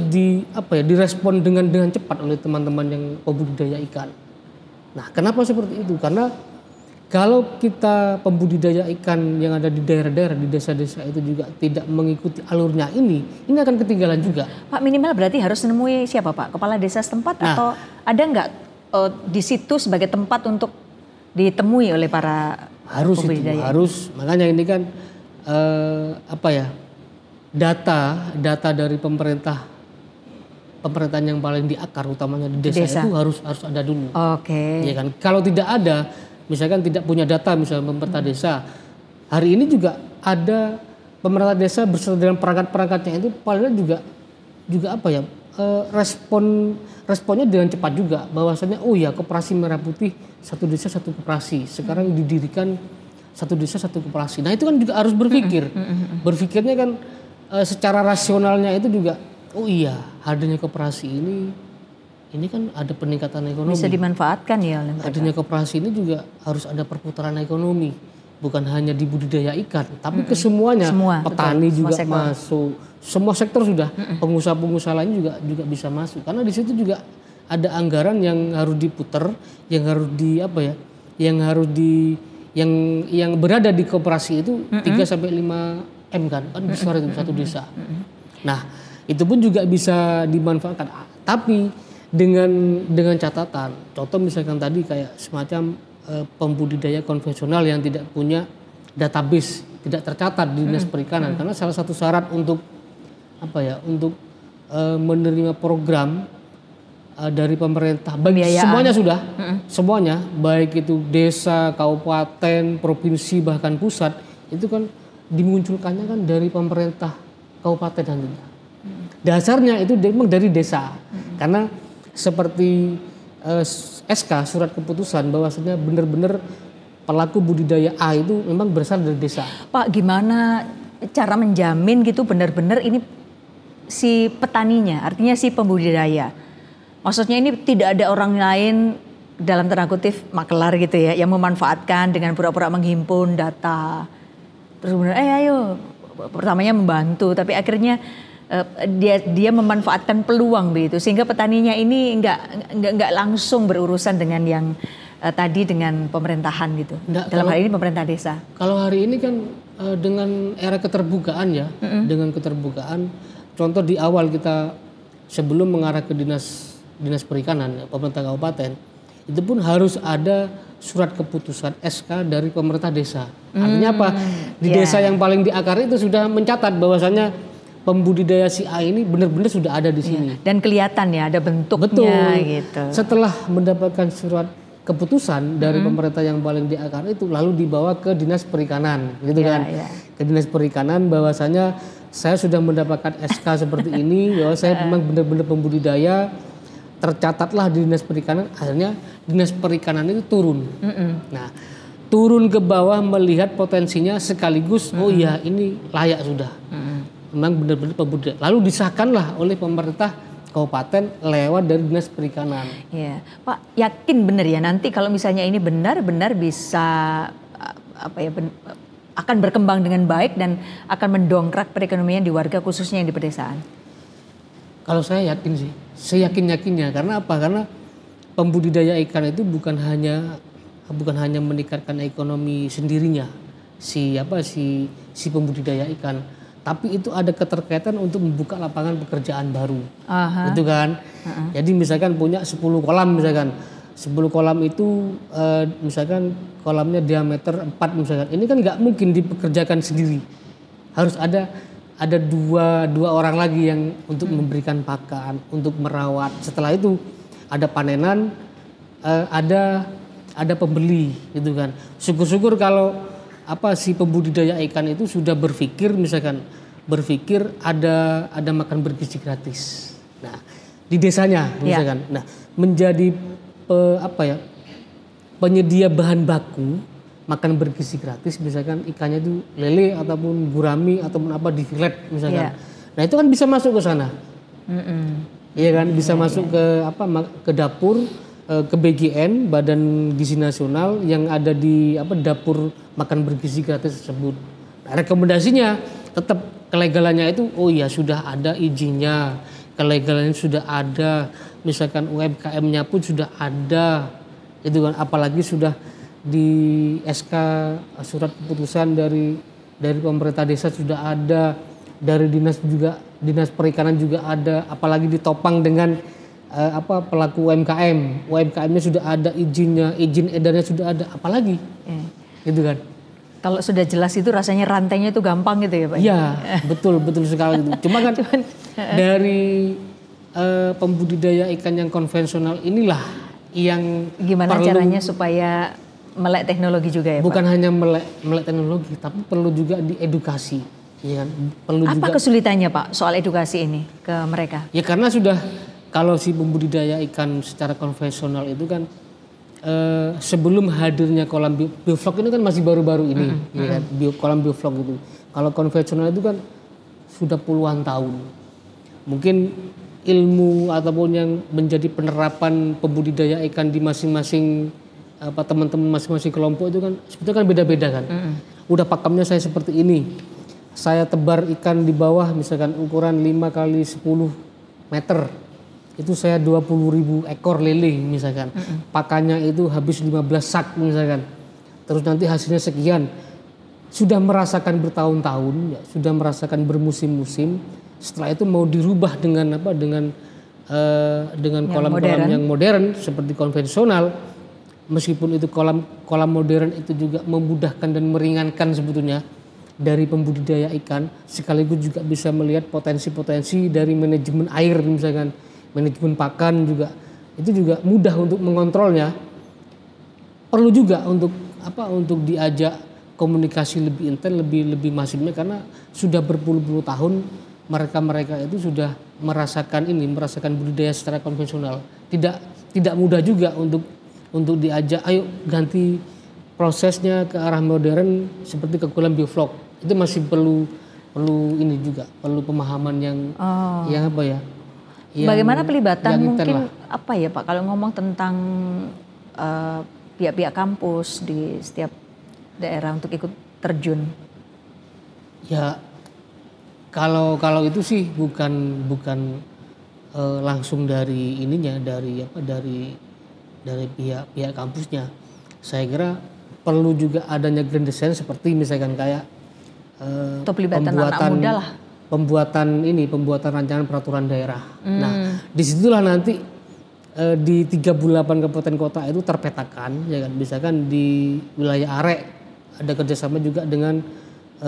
[SPEAKER 1] direspon dengan cepat oleh teman-teman yang pembudidaya ikan. Nah, kenapa seperti itu? Karena kalau kita pembudidaya ikan yang ada di daerah-daerah, di desa-desa itu juga tidak mengikuti alurnya ini akan ketinggalan juga.
[SPEAKER 2] Pak, minimal berarti harus menemui siapa Pak? Kepala desa setempat atau ada nggak di situ sebagai tempat untuk ditemui oleh para pembudidaya?
[SPEAKER 1] Harus. Makanya ini kan data dari pemerintahan yang paling di akar utamanya di desa. Itu harus ada dulu. Ya kan. Kalau tidak ada, misalkan tidak punya data misalnya pemerintah desa, hari ini juga ada pemerintah desa beserta dengan perangkat-perangkatnya itu paling juga responnya dengan cepat juga, bahwasanya koperasi merah putih satu desa satu koperasi sekarang didirikan satu desa satu koperasi. Nah, itu kan juga harus berpikirnya kan secara rasionalnya itu juga hadirnya koperasi ini kan ada peningkatan ekonomi, bisa
[SPEAKER 2] dimanfaatkan ya oleh mereka.
[SPEAKER 1] Hadirnya koperasi ini juga harus ada perputaran ekonomi, bukan hanya di budidaya ikan tapi ke semuanya. Petani juga masuk, semua sektor sudah, pengusaha-pengusaha lain juga bisa masuk, karena di situ juga ada anggaran yang harus diputar, yang berada di koperasi itu 3 sampai 5 M kan besar itu satu desa. Nah, itu pun juga bisa dimanfaatkan, tapi dengan catatan. Contoh misalkan tadi kayak semacam pembudidaya konvensional yang tidak punya database, tidak tercatat di Dinas Perikanan, karena salah satu syarat untuk menerima program dari pemerintah, semuanya, baik itu desa, kabupaten, provinsi bahkan pusat, itu kan dimunculkannya kan dari pemerintah kabupaten nantinya. Dasarnya itu memang dari desa, karena seperti SK surat keputusan bahwasanya benar-benar pelaku budidaya A itu memang berasal dari desa.
[SPEAKER 2] Pak, gimana cara menjamin gitu benar-benar ini si petaninya, artinya si pembudidaya. Maksudnya ini tidak ada orang lain dalam tanda kutip makelar gitu ya yang memanfaatkan dengan pura-pura menghimpun data. Terus kemudian ayo pertamanya membantu tapi akhirnya dia memanfaatkan peluang begitu sehingga petaninya ini nggak langsung berurusan dengan yang tadi dengan pemerintahan gitu. Dalam hal ini pemerintah desa.
[SPEAKER 1] Kalau hari ini kan dengan era keterbukaan ya, dengan keterbukaan. Contoh di awal kita sebelum mengarah ke dinas perikanan pemerintah kabupaten, itu pun harus ada surat keputusan SK dari pemerintah desa. Artinya apa? Di desa yang paling di akar itu sudah mencatat bahwasanya pembudidaya si A ini benar-benar sudah ada di sini.
[SPEAKER 2] Dan kelihatan ya ada bentuknya.
[SPEAKER 1] Betul.
[SPEAKER 2] Gitu.
[SPEAKER 1] Setelah mendapatkan surat keputusan dari pemerintah yang paling di akar itu lalu dibawa ke dinas perikanan gitu kan. Ke dinas perikanan bahwasanya saya sudah mendapatkan SK seperti ini bahwa saya memang benar-benar pembudidaya, tercatatlah di dinas perikanan. Akhirnya dinas perikanan itu turun. Nah, turun ke bawah melihat potensinya sekaligus oh iya ini layak sudah. Memang benar-benar pembudidaya. Lalu disahkanlah oleh pemerintah kabupaten lewat dari dinas perikanan.
[SPEAKER 2] Iya, Pak yakin benar ya nanti kalau misalnya ini benar-benar bisa akan berkembang dengan baik dan akan mendongkrak perekonomian di warga khususnya yang di pedesaan.
[SPEAKER 1] Kalau saya yakin sih, seyakin-yakinnya. Karena apa? Karena pembudidaya ikan itu bukan hanya meningkatkan ekonomi sendirinya si pembudidaya ikan, tapi itu ada keterkaitan untuk membuka lapangan pekerjaan baru. Gitu kan. Jadi misalkan punya 10 kolam misalkan. 10 kolam itu misalkan kolamnya diameter 4 misalkan. Ini kan nggak mungkin dipekerjakan sendiri. Harus ada dua orang lagi yang untuk memberikan pakan, untuk merawat. Setelah itu ada panenan, ada pembeli gitu kan. Syukur-syukur kalau si pembudidaya ikan itu sudah berpikir ada makan bergizi gratis. Nah, di desanya misalkan. Nah, menjadi penyedia bahan baku makan bergizi gratis misalkan ikannya itu lele ataupun gurami ataupun di filet misalkan. Nah, itu kan bisa masuk ke sana. Iya kan, bisa masuk ke dapur, ke BGN Badan Gizi Nasional yang ada di dapur makan bergizi gratis tersebut. Nah, rekomendasinya tetap kelegalannya itu sudah ada izinnya, kelegalannya sudah ada, misalkan UMKM-nya pun sudah ada, itu kan apalagi sudah di SK surat keputusan dari pemerintah desa sudah ada, dari dinas perikanan juga ada, apalagi ditopang dengan pelaku UMKM-nya sudah ada izinnya, izin edarnya sudah ada, apalagi gitu kan.
[SPEAKER 2] Kalau sudah jelas itu rasanya rantainya itu gampang gitu ya Pak?
[SPEAKER 1] Iya, betul sekali gitu. Cuma kan dari pembudidaya ikan yang konvensional inilah yang
[SPEAKER 2] gimana caranya supaya melek teknologi juga ya Pak?
[SPEAKER 1] Bukan hanya melek teknologi, tapi perlu juga diedukasi. Ya kan?
[SPEAKER 2] Apa kesulitannya Pak soal edukasi ini ke mereka? Ya
[SPEAKER 1] karena sudah kalau si pembudidaya ikan secara konvensional itu kan sebelum hadirnya kolam bioflok ini kan masih baru-baru ini, ya kan? Kolam bioflok itu. Kalau konvensional itu kan sudah puluhan tahun. Mungkin ilmu ataupun yang menjadi penerapan pembudidaya ikan di masing-masing teman-teman masing-masing kelompok itu kan sebetulnya kan beda-beda kan. Udah pakemnya saya seperti ini. Saya tebar ikan di bawah misalkan ukuran 5 kali 10 meter. Itu saya 20.000 ekor lele misalkan. Pakannya itu habis 15 sak misalkan. Terus nanti hasilnya sekian. Sudah merasakan bertahun-tahun, ya, sudah merasakan bermusim-musim. Setelah itu mau dirubah dengan kolam-kolam yang modern seperti konvensional. Meskipun itu kolam modern itu juga memudahkan dan meringankan sebetulnya dari pembudidaya ikan, sekaligus juga bisa melihat potensi-potensi dari manajemen air misalkan, manajemen pakan juga. Itu juga mudah untuk mengontrolnya. Perlu juga untuk diajak komunikasi lebih intens, lebih masifnya, karena sudah berpuluh-puluh tahun mereka itu sudah merasakan budidaya secara konvensional tidak mudah juga untuk diajak ayo ganti prosesnya ke arah modern seperti keunggulan bioflok. Itu masih perlu ini juga, perlu pemahaman yang apa ya?
[SPEAKER 2] Bagaimana pelibatan
[SPEAKER 1] yang
[SPEAKER 2] mungkin
[SPEAKER 1] lah.
[SPEAKER 2] apa ya Pak kalau ngomong tentang pihak-pihak kampus di setiap daerah untuk ikut terjun?
[SPEAKER 1] Ya kalau itu sih bukan langsung dari ininya dari pihak kampusnya. Saya kira perlu juga adanya grand design seperti misalkan kayak
[SPEAKER 2] atau pelibatan anak muda lah.
[SPEAKER 1] Pembuatan rancangan peraturan daerah. Nah, disitulah nanti di 38 kabupaten kota itu terpetakan, ya kan. Misalkan di wilayah Arek ada kerjasama juga dengan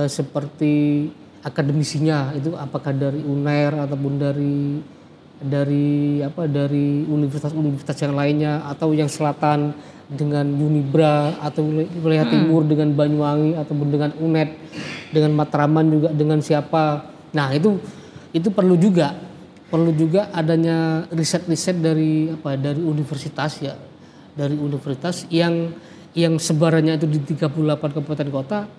[SPEAKER 1] seperti akademisinya itu apakah dari UNER ataupun dari universitas-universitas yang lainnya atau yang selatan dengan Unibra atau wilayah timur dengan Banyuwangi ataupun dengan UNED dengan Matraman juga dengan siapa. Nah, itu perlu juga adanya riset-riset dari universitas ya. Dari universitas yang sebarannya itu di 38 kabupaten kota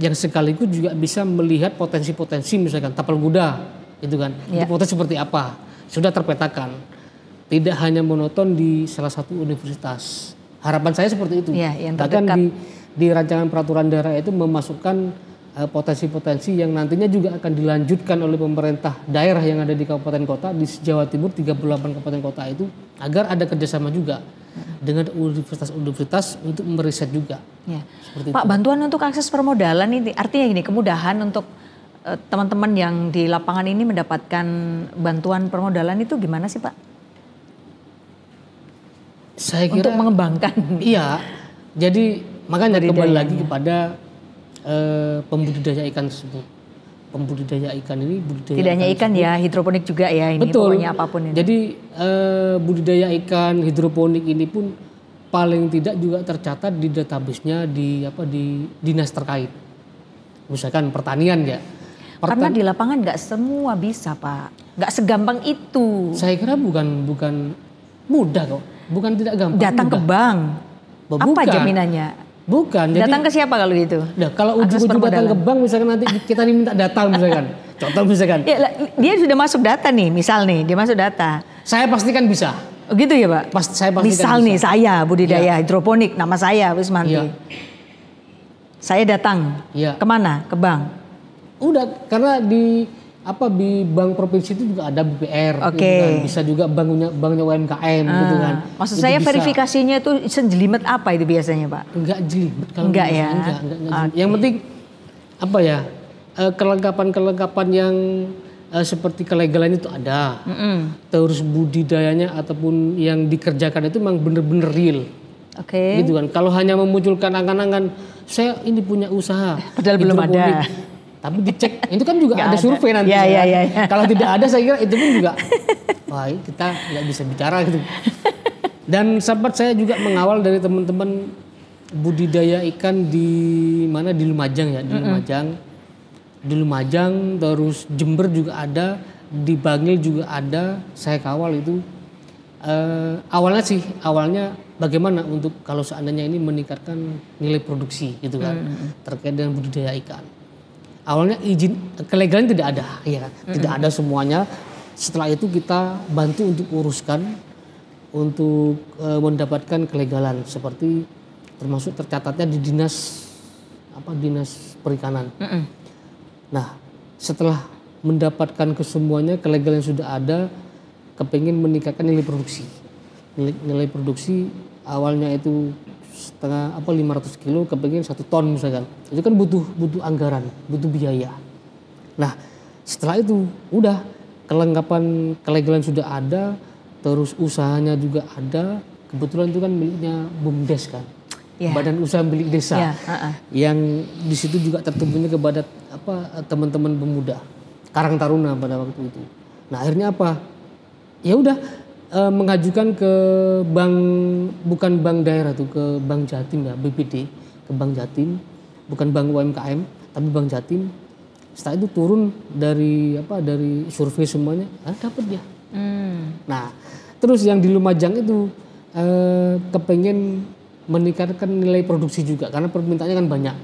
[SPEAKER 1] yang sekaligus juga bisa melihat potensi-potensi misalkan tapal kuda itu kan. Itu potensi seperti apa? Sudah terpetakan. Tidak hanya monoton di salah satu universitas. Harapan saya seperti itu.
[SPEAKER 2] Ya, yang
[SPEAKER 1] bahkan di rancangan peraturan daerah itu memasukkan potensi-potensi yang nantinya juga akan dilanjutkan oleh pemerintah daerah yang ada di kabupaten kota di Jawa Timur 38 kabupaten kota itu agar ada kerjasama juga dengan universitas-universitas untuk meriset juga.
[SPEAKER 2] Ya. Pak, bantuan untuk akses permodalan ini artinya gini, kemudahan untuk teman-teman yang di lapangan ini mendapatkan bantuan permodalan itu gimana sih Pak?
[SPEAKER 1] Saya kira
[SPEAKER 2] untuk mengembangkan.
[SPEAKER 1] Iya, jadi makanya kembali lagi kepada pembudidaya ikan tersebut. Pembudidaya ikan ini
[SPEAKER 2] tidak hanya ikan tersebut, ya, hidroponik juga ya ini.
[SPEAKER 1] Betul.
[SPEAKER 2] Pokoknya apapun ini.
[SPEAKER 1] Jadi budidaya ikan hidroponik ini pun paling tidak juga tercatat di database-nya di dinas terkait. Misalkan pertanian ya.
[SPEAKER 2] Karena di lapangan nggak semua bisa Pak, nggak segampang itu.
[SPEAKER 1] Saya kira bukan mudah kok, bukan tidak gampang.
[SPEAKER 2] Datang
[SPEAKER 1] mudah.
[SPEAKER 2] ke bank, apa jaminannya?
[SPEAKER 1] Bukan. Jadi,
[SPEAKER 2] datang ke siapa kalau gitu?
[SPEAKER 1] Nah, kalau ujung-ujung datang ke bank misalkan nanti kita diminta datang misalkan. Contoh misalkan.
[SPEAKER 2] Ya, dia sudah masuk data nih, misal nih dia masuk data.
[SPEAKER 1] Saya pastikan bisa.
[SPEAKER 2] Oh gitu ya Pak?
[SPEAKER 1] Saya pastikan
[SPEAKER 2] misal
[SPEAKER 1] bisa.
[SPEAKER 2] Nih saya budidaya hidroponik, nama saya Wismanti.
[SPEAKER 1] Ya.
[SPEAKER 2] Saya datang kemana? Ke bank?
[SPEAKER 1] Udah, karena di bank provinsi itu juga ada BPR, gitu kan. Bisa juga banknya UMKM gitu kan.
[SPEAKER 2] Maksud itu saya bisa. Verifikasinya itu sejelimet apa itu biasanya Pak?
[SPEAKER 1] Enggak jelimet kalau
[SPEAKER 2] enggak ya.
[SPEAKER 1] Enggak. Yang penting apa ya? Kelengkapan yang seperti kelegalan itu ada. Terus budidayanya ataupun yang dikerjakan itu memang benar-benar real.
[SPEAKER 2] Oke.
[SPEAKER 1] Gitu kan. Kalau hanya memunculkan angan-angan saya ini punya usaha
[SPEAKER 2] padahal belum ada.
[SPEAKER 1] Tapi dicek, itu kan juga ada survei nanti.
[SPEAKER 2] Ya.
[SPEAKER 1] Kalau tidak ada saya kira itu pun juga, wah kita nggak bisa bicara gitu. Dan sempat saya juga mengawal dari teman-teman budidaya ikan di mana di Lumajang ya, di Lumajang, terus Jember juga ada, di Bangil juga ada, saya kawal itu. Awalnya bagaimana untuk kalau seandainya ini meningkatkan nilai produksi gitu kan, terkait dengan budidaya ikan. Awalnya izin kelegalan tidak ada, ya, tidak ada semuanya. Setelah itu kita bantu untuk uruskan, untuk mendapatkan kelegalan seperti termasuk tercatatnya di dinas perikanan. Nah, setelah mendapatkan kesemuanya kelegalan sudah ada, kepingin meningkatkan nilai produksi. Nilai produksi awalnya itu 500 kilo kepingin 1 ton misalkan. Itu kan butuh anggaran, butuh biaya. Nah, setelah itu udah kelengkapan kelegalan sudah ada, terus usahanya juga ada. Kebetulan itu kan miliknya BUMDes kan. Badan Usaha Milik Desa. Yang di situ juga tertumbuhnya kepada teman-teman pemuda Karang Taruna pada waktu itu. Nah, akhirnya apa? Ya udah mengajukan ke bank, bukan bank daerah tuh, ke Bank Jatim ya, BPD, ke Bank Jatim, bukan bank UMKM tapi Bank Jatim. Setelah itu turun dari survei semuanya, dapat dia. Nah, Terus yang di Lumajang itu kepengen meningkatkan nilai produksi juga karena permintaannya kan banyak.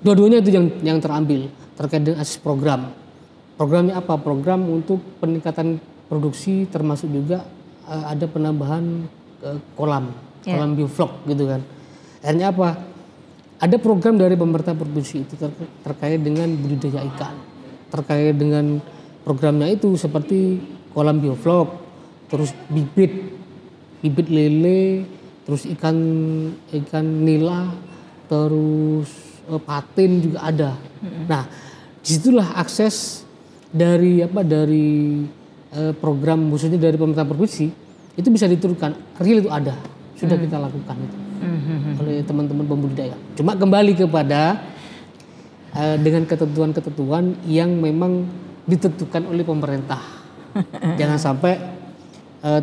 [SPEAKER 1] Dua-duanya itu yang terambil terkait dengan ASIS program. Programnya apa? Program untuk peningkatan produksi termasuk juga ada penambahan kolam bioflok gitu kan. Akhirnya apa? Ada program dari pemerintah provinsi itu terkait dengan budidaya ikan. Terkait dengan programnya itu seperti kolam bioflok, terus bibit lele, terus ikan nila, terus patin juga ada. Nah, disitulah akses dari program khususnya dari pemerintah provinsi itu bisa diturunkan. Real itu ada, sudah kita lakukan itu oleh teman-teman pembudidaya. Cuma kembali kepada dengan ketentuan-ketentuan yang memang ditentukan oleh pemerintah. Jangan sampai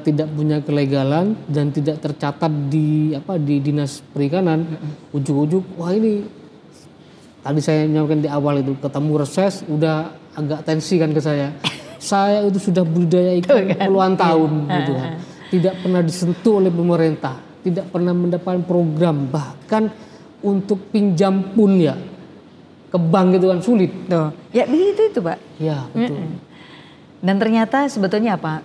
[SPEAKER 1] tidak punya kelegalan dan tidak tercatat di dinas perikanan. Ujuk-ujuk, wah ini tadi saya nyampaikan di awal itu ketemu reses udah agak tensi kan ke saya. Saya itu sudah budidaya ikan puluhan tahun gitu kan. Tidak pernah disentuh oleh pemerintah, tidak pernah mendapatkan program, bahkan untuk pinjam pun ya ke bank gitu kan sulit.
[SPEAKER 2] Tuh. Ya begitu itu Pak.
[SPEAKER 1] Ya betul.
[SPEAKER 2] Dan ternyata sebetulnya apa?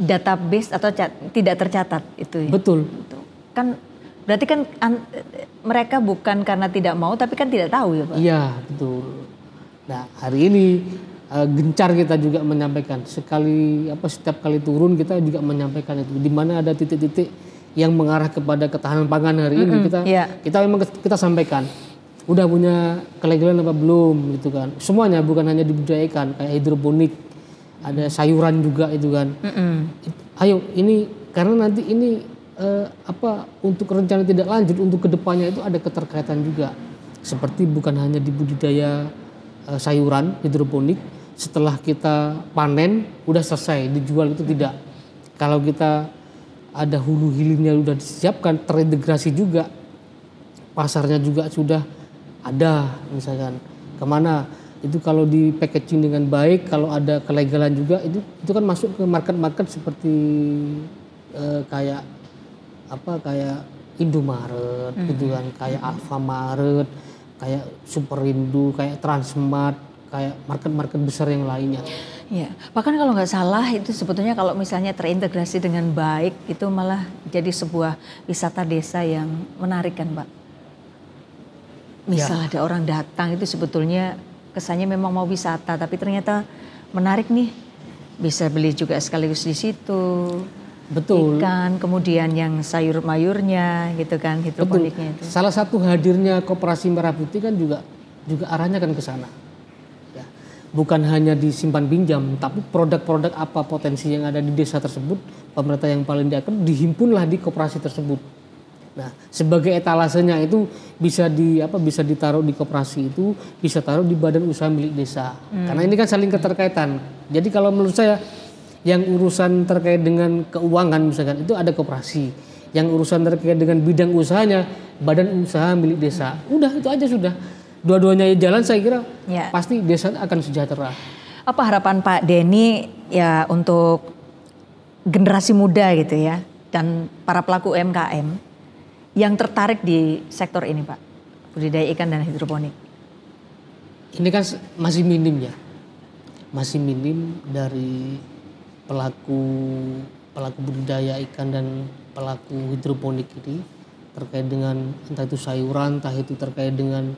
[SPEAKER 2] Database atau tidak tercatat itu ya?
[SPEAKER 1] Betul.
[SPEAKER 2] Kan berarti kan mereka bukan karena tidak mau tapi kan tidak tahu ya Pak?
[SPEAKER 1] Iya betul. Nah hari ini gencar kita juga menyampaikan setiap kali turun kita juga menyampaikan itu di mana ada titik-titik yang mengarah kepada ketahanan pangan hari ini kita memang kita sampaikan udah punya kelegalan apa belum gitu kan, semuanya bukan hanya dibudidayakan kayak hidroponik, ada sayuran juga itu kan. Ayo ini karena nanti ini untuk rencana tidak lanjut untuk kedepannya itu ada keterkaitan juga seperti bukan hanya di budidaya sayuran hidroponik setelah kita panen udah selesai dijual itu tidak. Kalau kita ada hulu hilirnya udah disiapkan terintegrasi juga pasarnya juga sudah ada misalkan kemana itu kalau di packaging dengan baik kalau ada kelegalan juga itu kan masuk ke market seperti kayak Indomaret gitu kan, kayak Alfamaret, kayak Superindo, kayak Transmart, kayak market besar yang lainnya.
[SPEAKER 2] Ya, bahkan kalau nggak salah itu sebetulnya kalau misalnya terintegrasi dengan baik itu malah jadi sebuah wisata desa yang menarik kan Pak. Misal ada orang datang itu sebetulnya kesannya memang mau wisata tapi ternyata menarik nih, bisa beli juga sekaligus di situ.
[SPEAKER 1] Betul.
[SPEAKER 2] Ikan, kemudian yang sayur-mayurnya gitu kan, hidroponiknya itu.
[SPEAKER 1] Salah satu hadirnya Koperasi Merah Putih kan juga arahnya kan ke sana. Ya. Bukan hanya disimpan pinjam, tapi produk-produk apa potensi yang ada di desa tersebut, pemerintah yang paling diakan dihimpunlah di koperasi tersebut. Nah, sebagai etalasenya itu bisa ditaruh di koperasi itu, bisa taruh di badan usaha milik desa. Karena ini kan saling keterkaitan. Jadi kalau menurut saya yang urusan terkait dengan keuangan misalkan itu ada koperasi, yang urusan terkait dengan bidang usahanya badan usaha milik desa. Udah itu aja sudah. Dua-duanya jalan saya kira pasti desa akan sejahtera.
[SPEAKER 2] Apa harapan Pak Denny ya untuk generasi muda gitu ya dan para pelaku UMKM yang tertarik di sektor ini Pak, budidaya ikan dan hidroponik?
[SPEAKER 1] Ini kan masih minim ya, masih minim dari pelaku budidaya ikan dan pelaku hidroponik ini terkait dengan entah itu sayuran, entah itu terkait dengan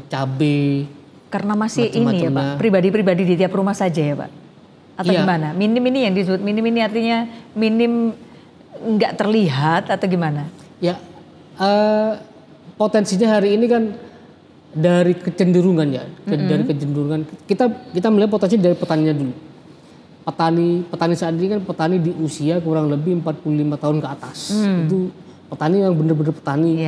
[SPEAKER 1] cabai.
[SPEAKER 2] Karena masih ini ya Pak, pribadi-pribadi di tiap rumah saja ya Pak? Atau gimana? Minim ini yang disebut minim ini artinya minim nggak terlihat atau gimana? Ya,
[SPEAKER 1] potensinya hari ini kan dari kecenderungan ya, dari kecenderungan kita melihat potensi dari petaninya dulu. Petani saat ini kan petani di usia kurang lebih 45 tahun ke atas. Itu petani yang benar-benar petani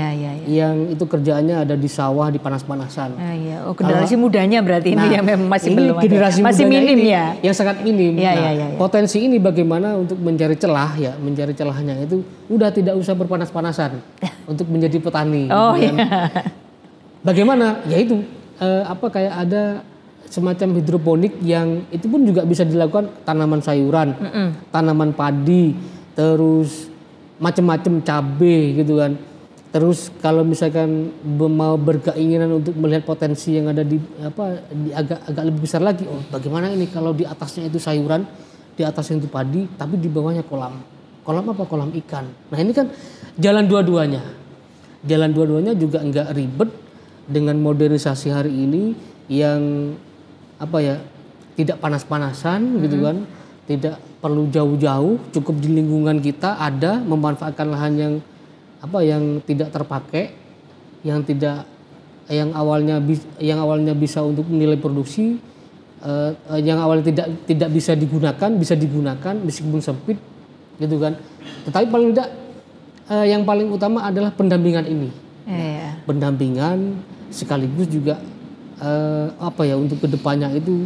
[SPEAKER 1] yang itu kerjaannya ada di sawah di panas-panasan.
[SPEAKER 2] Oh, generasi mudanya berarti ini yang memang masih belum
[SPEAKER 1] generasi
[SPEAKER 2] masih minim
[SPEAKER 1] ini
[SPEAKER 2] ya.
[SPEAKER 1] Yang sangat minim. Potensi ini bagaimana untuk mencari celah ya, mencari celahnya itu udah tidak usah berpanas-panasan untuk menjadi petani.
[SPEAKER 2] Oh
[SPEAKER 1] gitu kan. Bagaimana? Ya itu kayak ada semacam hidroponik yang itu pun juga bisa dilakukan tanaman sayuran, tanaman padi, terus macam-macam cabai gitu kan. Terus kalau misalkan mau berkeinginan untuk melihat potensi yang ada di agak lebih besar lagi, oh bagaimana ini kalau di atasnya itu sayuran, di atasnya itu padi, tapi di bawahnya kolam. Kolam apa? Kolam ikan. Nah ini kan jalan dua-duanya. Jalan dua-duanya juga enggak ribet dengan modernisasi hari ini yang tidak panas-panasan gitu kan, tidak perlu jauh-jauh, cukup di lingkungan kita ada, memanfaatkan lahan yang tidak terpakai, yang awalnya bisa untuk nilai produksi, yang awalnya tidak bisa digunakan meskipun sempit gitu kan. Tetapi paling tidak yang paling utama adalah pendampingan ini. Pendampingan sekaligus juga untuk kedepannya itu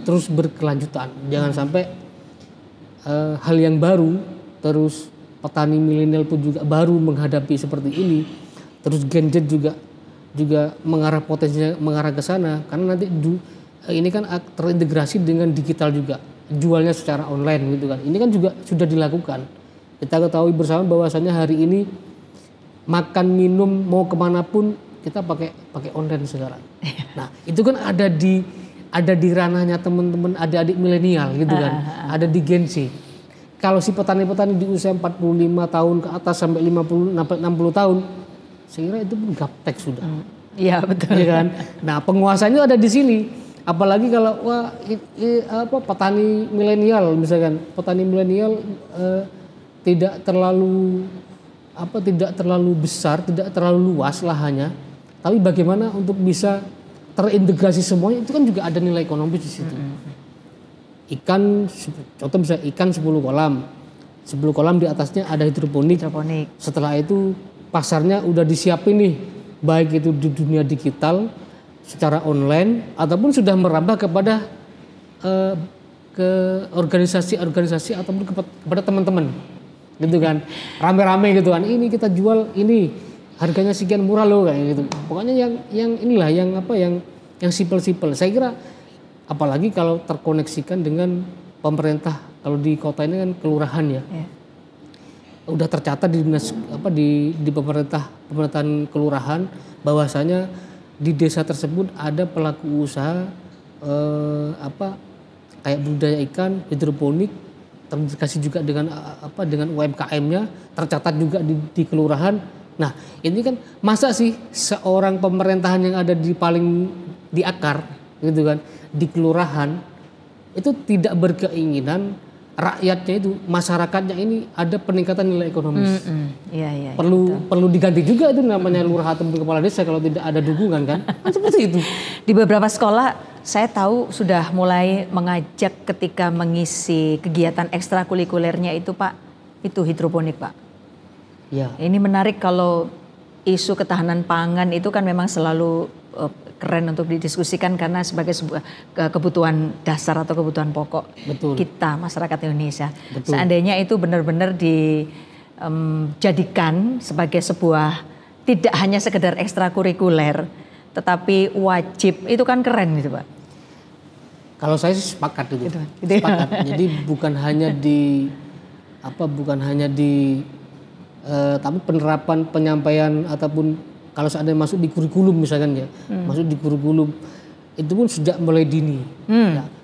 [SPEAKER 1] terus berkelanjutan. Jangan sampai hal yang baru terus petani milenial pun juga baru menghadapi seperti ini, terus Gen Z juga mengarah potensinya mengarah ke sana, karena nanti ini kan terintegrasi dengan digital juga, jualnya secara online gitu kan. Ini kan juga sudah dilakukan. Kita ketahui bersama bahwasannya hari ini makan minum mau kemanapun kita pakai online sekarang. Nah itu kan ada di ranahnya teman-teman adik-adik milenial gitu kan, ada di Gen Z. Kalau si petani-petani di usia 45 tahun ke atas sampai 50 tahun, saya kira itu pun gaptek sudah.
[SPEAKER 2] Iya betul.
[SPEAKER 1] Ya kan? Nah, penguasanya ada di sini. Apalagi kalau petani milenial misalkan, petani milenial tidak terlalu besar, tidak terlalu luas lahannya, tapi bagaimana untuk bisa terintegrasi semuanya, itu kan juga ada nilai ekonomis di situ. Ikan, contoh bisa ikan 10 kolam. 10 kolam di atasnya ada hidroponik. Setelah itu pasarnya udah disiapin nih, baik itu di dunia digital secara online ataupun sudah merambah kepada ke organisasi-organisasi ataupun kepada teman-teman. Gitu kan. Rame-rame gitu kan. Ini kita jual ini, harganya sekian murah loh kayak gitu. Pokoknya yang inilah yang simpel-simpel. Saya kira apalagi kalau terkoneksikan dengan pemerintah, kalau di kota ini kan kelurahan ya, udah tercatat di dinas di pemerintahan kelurahan bahwasanya di desa tersebut ada pelaku usaha kayak budidaya ikan hidroponik, terintegrasi juga dengan UMKM-nya, tercatat juga di kelurahan. Nah ini kan masa sih seorang pemerintahan yang ada di akar gitu kan, di kelurahan itu tidak berkeinginan rakyatnya itu, masyarakatnya ini ada peningkatan nilai ekonomis. Perlu diganti juga itu namanya lurah atau kepala desa kalau tidak ada dukungan kan seperti itu.
[SPEAKER 2] Di beberapa sekolah saya tahu sudah mulai mengajak ketika mengisi kegiatan ekstrakurikulernya itu Pak, itu hidroponik Pak. Ya. Ini menarik kalau isu ketahanan pangan itu kan memang selalu keren untuk didiskusikan karena sebagai sebuah kebutuhan dasar atau kebutuhan pokok. Betul. Kita masyarakat Indonesia. Betul. Seandainya itu benar-benar dijadikan sebagai sebuah tidak hanya sekedar ekstrakurikuler tetapi wajib, itu kan keren gitu Pak.
[SPEAKER 1] Kalau saya sih sepakat itu. Sepakat. Jadi bukan hanya tapi penerapan penyampaian ataupun kalau seandainya masuk di kurikulum misalkan ya, masuk di kurikulum itu pun sejak mulai dini,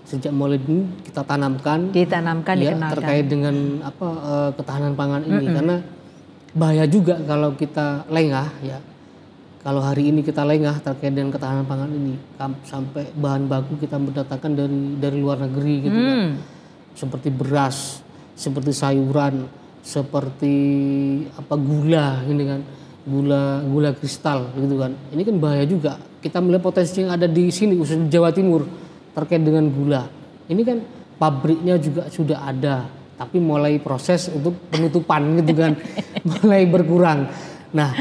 [SPEAKER 1] sejak mulai dini kita tanamkan ya, dikenalkan terkait dengan ketahanan pangan ini, karena bahaya juga kalau kita lengah ya. Kalau hari ini kita lengah terkait dengan ketahanan pangan ini, sampai bahan baku kita mendatangkan dari luar negeri gitu kan, seperti beras, seperti sayuran, seperti gula ini kan. Gula kristal gitu kan. Ini kan bahaya juga. Kita melihat potensi yang ada di sini khususnya di Jawa Timur terkait dengan gula. Ini kan pabriknya juga sudah ada, tapi mulai proses untuk penutupan gitu kan. Mulai berkurang. Nah,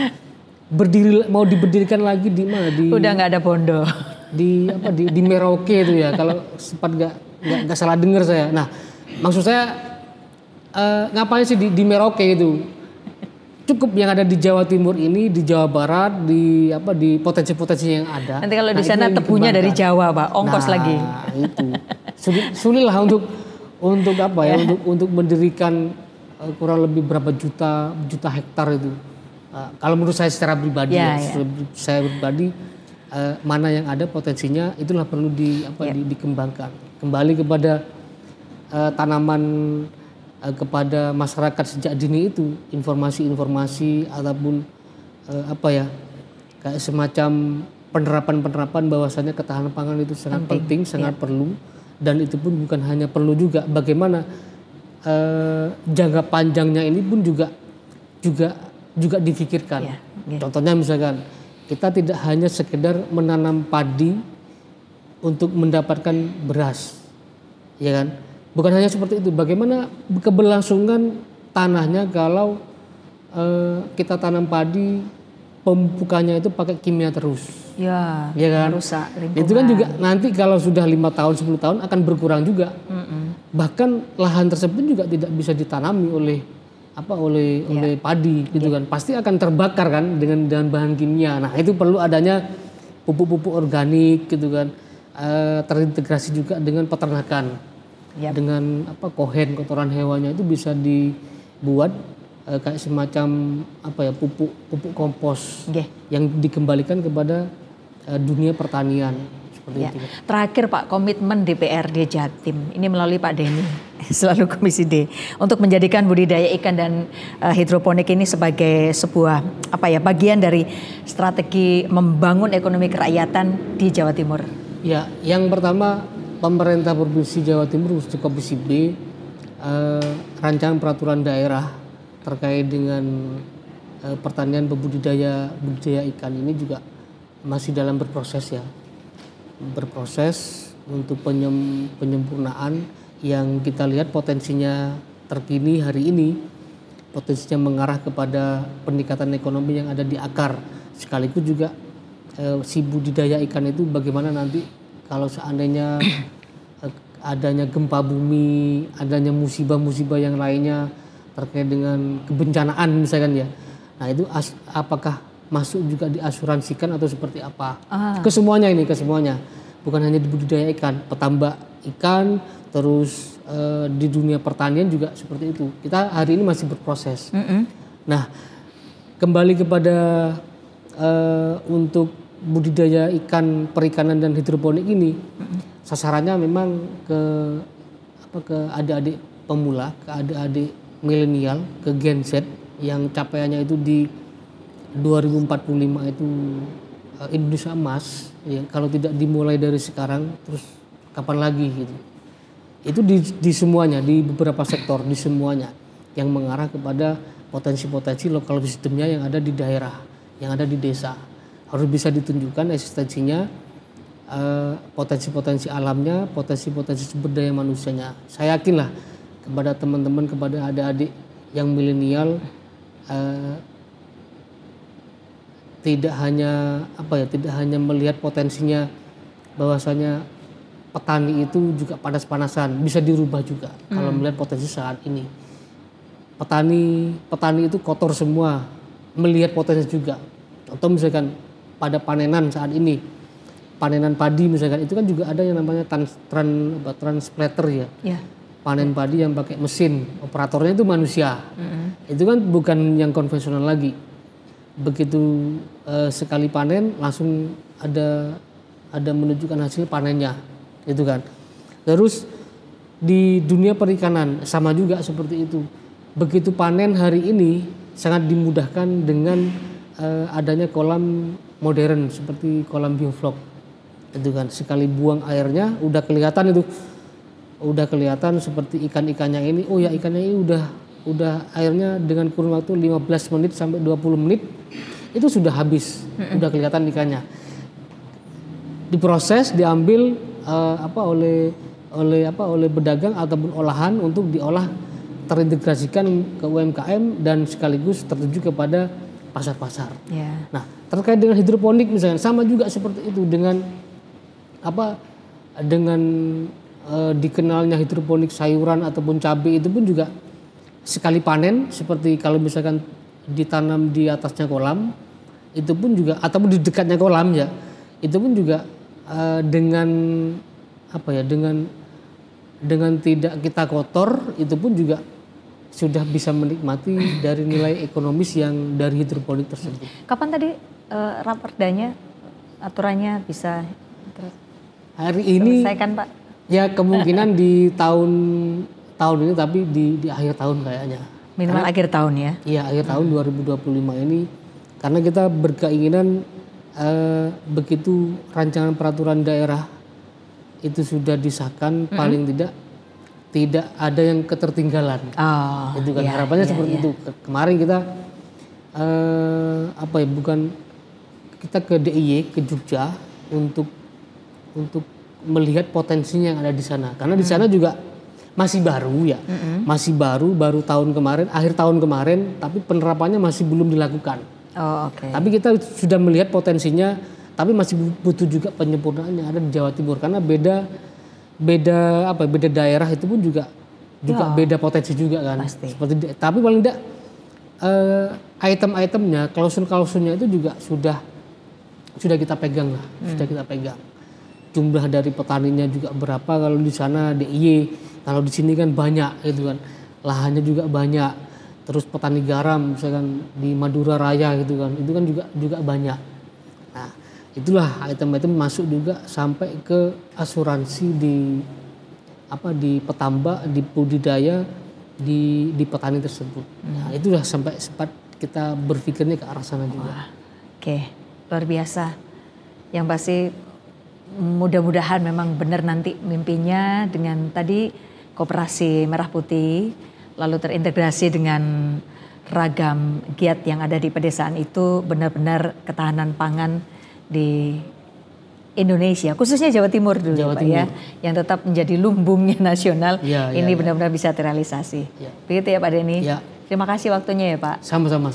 [SPEAKER 1] mau diberdirikan lagi di mana?
[SPEAKER 2] Udah nggak ada bondo.
[SPEAKER 1] Di Merauke itu ya. Kalau sempat nggak salah dengar saya. Nah, maksud saya ngapain sih di Merauke itu? cukup yang ada di Jawa Timur ini, di Jawa Barat, di potensi-potensi yang ada.
[SPEAKER 2] Nanti kalau di
[SPEAKER 1] itu
[SPEAKER 2] sana
[SPEAKER 1] yang
[SPEAKER 2] tebunya dari
[SPEAKER 1] dikembangkan.
[SPEAKER 2] Jawa, Pak, ongkos lagi.
[SPEAKER 1] Itu sulit lah untuk apa ya, untuk mendirikan kurang lebih berapa juta hektar itu. Kalau menurut saya secara pribadi, saya pribadi, mana yang ada potensinya itulah perlu dikembangkan. Kembali kepada tanaman, kepada masyarakat sejak dini itu, informasi-informasi ataupun kayak semacam penerapan bahwasanya ketahanan pangan itu sangat penting, sangat perlu, dan itu pun bukan hanya perlu juga, bagaimana jangka panjangnya ini pun juga difikirkan. Contohnya misalkan kita tidak hanya sekedar menanam padi untuk mendapatkan beras, ya kan? Bukan hanya seperti itu. Bagaimana keberlangsungan tanahnya kalau kita tanam padi, pemupukannya itu pakai kimia terus,
[SPEAKER 2] ya
[SPEAKER 1] kan?
[SPEAKER 2] Rusak lingkungan.
[SPEAKER 1] Itu kan juga nanti kalau sudah 5 tahun, 10 tahun akan berkurang juga. Bahkan lahan tersebut juga tidak bisa ditanami oleh padi, gitu kan? Pasti akan terbakar kan dengan bahan kimia. Nah itu perlu adanya pupuk-pupuk organik, gitu kan? Terintegrasi juga dengan peternakan. Dengan kotoran hewannya itu bisa dibuat kayak semacam pupuk kompos yang dikembalikan kepada dunia pertanian seperti itu.
[SPEAKER 2] Terakhir Pak, komitmen DPRD Jatim ini melalui Pak Denny selalu Komisi D untuk menjadikan budidaya ikan dan hidroponik ini sebagai sebuah bagian dari strategi membangun ekonomi kerakyatan di Jawa Timur. Ya, yang pertama, pemerintah Provinsi Jawa Timur khususnya Komisi B rancangan peraturan daerah terkait dengan pertanian budidaya ikan ini juga masih dalam berproses untuk penyempurnaan, yang kita lihat potensinya terkini hari ini potensinya mengarah kepada peningkatan ekonomi yang ada di akar, sekaligus juga si budidaya ikan itu bagaimana nanti kalau seandainya adanya gempa bumi, adanya musibah-musibah yang lainnya terkait dengan kebencanaan misalkan ya. Nah itu apakah masuk juga diasuransikan atau seperti apa? Kesemuanya. Bukan hanya di budidaya ikan, petambak ikan, terus di dunia pertanian juga seperti itu. Kita hari ini masih berproses. Nah kembali kepada untuk budidaya ikan, perikanan dan hidroponik ini, sasarannya memang ke adik-adik pemula, ke adik-adik milenial, ke Gen Z yang capaiannya itu di 2045 itu Indonesia emas. Ya, kalau tidak dimulai dari sekarang, terus kapan lagi gitu? Itu di semuanya, di beberapa sektor, di semuanya yang mengarah kepada potensi-potensi lokal wisdomnya yang ada di daerah, yang ada di desa. Harus bisa ditunjukkan eksistensinya, potensi-potensi alamnya, potensi-potensi sumber daya manusianya. Saya yakinlah kepada teman-teman, kepada adik-adik yang milenial, tidak hanya melihat potensinya bahwasanya petani itu juga panas-panasan, bisa dirubah juga kalau melihat potensi saat ini. Petani itu kotor semua, melihat potensi juga. Contoh misalkan pada panenan saat ini, panenan padi misalkan, itu kan juga ada yang namanya transplanter ya. Panen padi yang pakai mesin, operatornya itu manusia. Itu kan bukan yang konvensional lagi. Begitu sekali panen langsung ada menunjukkan hasil panennya, gitu kan. Terus di dunia perikanan sama juga seperti itu. Begitu panen hari ini sangat dimudahkan dengan adanya kolam modern seperti kolam bioflok, itu kan. Sekali buang airnya udah kelihatan seperti ikan-ikannya ini. Oh ya, ikannya ini udah airnya dengan kurun waktu 15 menit sampai 20 menit itu sudah habis, udah kelihatan ikannya. Diproses, diambil oleh pedagang ataupun olahan untuk diolah, terintegrasikan ke UMKM dan sekaligus tertuju kepada pasar-pasar. Nah, terkait dengan hidroponik misalnya sama juga seperti itu, dengan dikenalnya hidroponik sayuran ataupun cabai itu pun juga sekali panen, seperti kalau misalkan
[SPEAKER 1] ditanam di atasnya kolam, itu pun juga ataupun di dekatnya kolam ya, itu pun juga dengan tidak kita kotor, itu pun juga sudah bisa menikmati dari nilai ekonomis yang dari hidroponik tersebut.
[SPEAKER 2] Kapan tadi rapordanya, aturannya bisa
[SPEAKER 1] hari ini
[SPEAKER 2] selesaikan Pak?
[SPEAKER 1] Ya kemungkinan di tahun ini, tapi di akhir tahun kayaknya.
[SPEAKER 2] Minimal akhir tahun ya?
[SPEAKER 1] Iya, akhir tahun 2025 ini. Karena kita berkeinginan begitu rancangan peraturan daerah itu sudah disahkan, paling tidak ada yang ketertinggalan. Itu kan harapannya seperti itu. Kemarin kita kita ke DIY ke Jogja untuk melihat potensinya yang ada di sana. Karena di sana juga masih baru ya, masih baru tahun kemarin, akhir tahun kemarin, tapi penerapannya masih belum dilakukan. Tapi kita sudah melihat potensinya, tapi masih butuh juga penyempurnaan yang ada di Jawa Timur, karena beda daerah itu pun juga beda potensi juga kan.
[SPEAKER 2] Pasti.
[SPEAKER 1] Tapi paling tidak item-itemnya, klausul-klausulnya itu juga sudah kita pegang lah, sudah kita pegang. Jumlah dari petaninya juga berapa, kalau di sana DIY, kalau di sini kan banyak gitu kan, lahannya juga banyak. Terus petani garam misalkan di Madura Raya gitu kan, itu kan juga banyak. Nah, itulah item-item masuk juga sampai ke asuransi di petambak, di budidaya, di petani tersebut. Nah, itulah sampai sempat kita berpikirnya ke arah sana juga.
[SPEAKER 2] Oke, luar biasa. Yang pasti mudah-mudahan memang benar nanti mimpinya dengan tadi Koperasi Merah Putih, lalu terintegrasi dengan ragam giat yang ada di pedesaan itu, benar-benar ketahanan pangan di Indonesia, khususnya Jawa Timur dulu Pak ya, yang tetap menjadi lumbungnya nasional, ini benar-benar bisa terrealisasi. Begitu ya Pak Denny?
[SPEAKER 1] Ya.
[SPEAKER 2] Terima kasih waktunya ya Pak.
[SPEAKER 1] Sama-sama.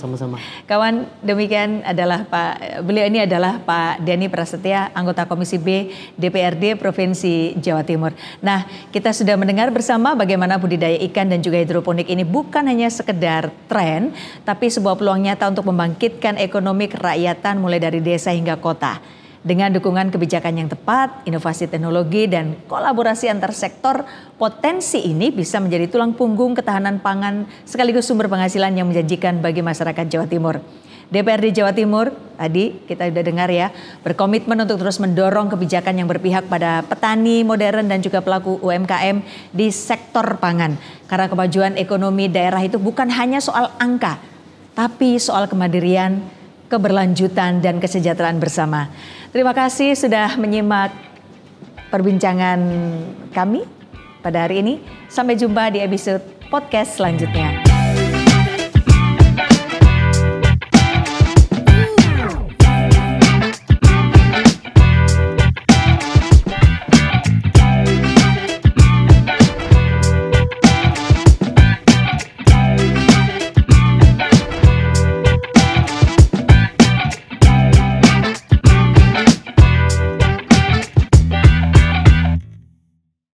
[SPEAKER 2] Kawan, demikian adalah beliau ini adalah Pak Denny Prasetya, anggota Komisi B DPRD Provinsi Jawa Timur. Nah, kita sudah mendengar bersama bagaimana budidaya ikan dan juga hidroponik ini bukan hanya sekedar tren, tapi sebuah peluang nyata untuk membangkitkan ekonomi kerakyatan mulai dari desa hingga kota. Dengan dukungan kebijakan yang tepat, inovasi teknologi, dan kolaborasi antar sektor, potensi ini bisa menjadi tulang punggung ketahanan pangan sekaligus sumber penghasilan yang menjanjikan bagi masyarakat Jawa Timur. DPRD Jawa Timur, tadi kita sudah dengar ya, berkomitmen untuk terus mendorong kebijakan yang berpihak pada petani modern dan juga pelaku UMKM di sektor pangan. Karena kemajuan ekonomi daerah itu bukan hanya soal angka, tapi soal kemandirian, keberlanjutan, dan kesejahteraan bersama. Terima kasih sudah menyimak perbincangan kami pada hari ini. Sampai jumpa di episode podcast selanjutnya.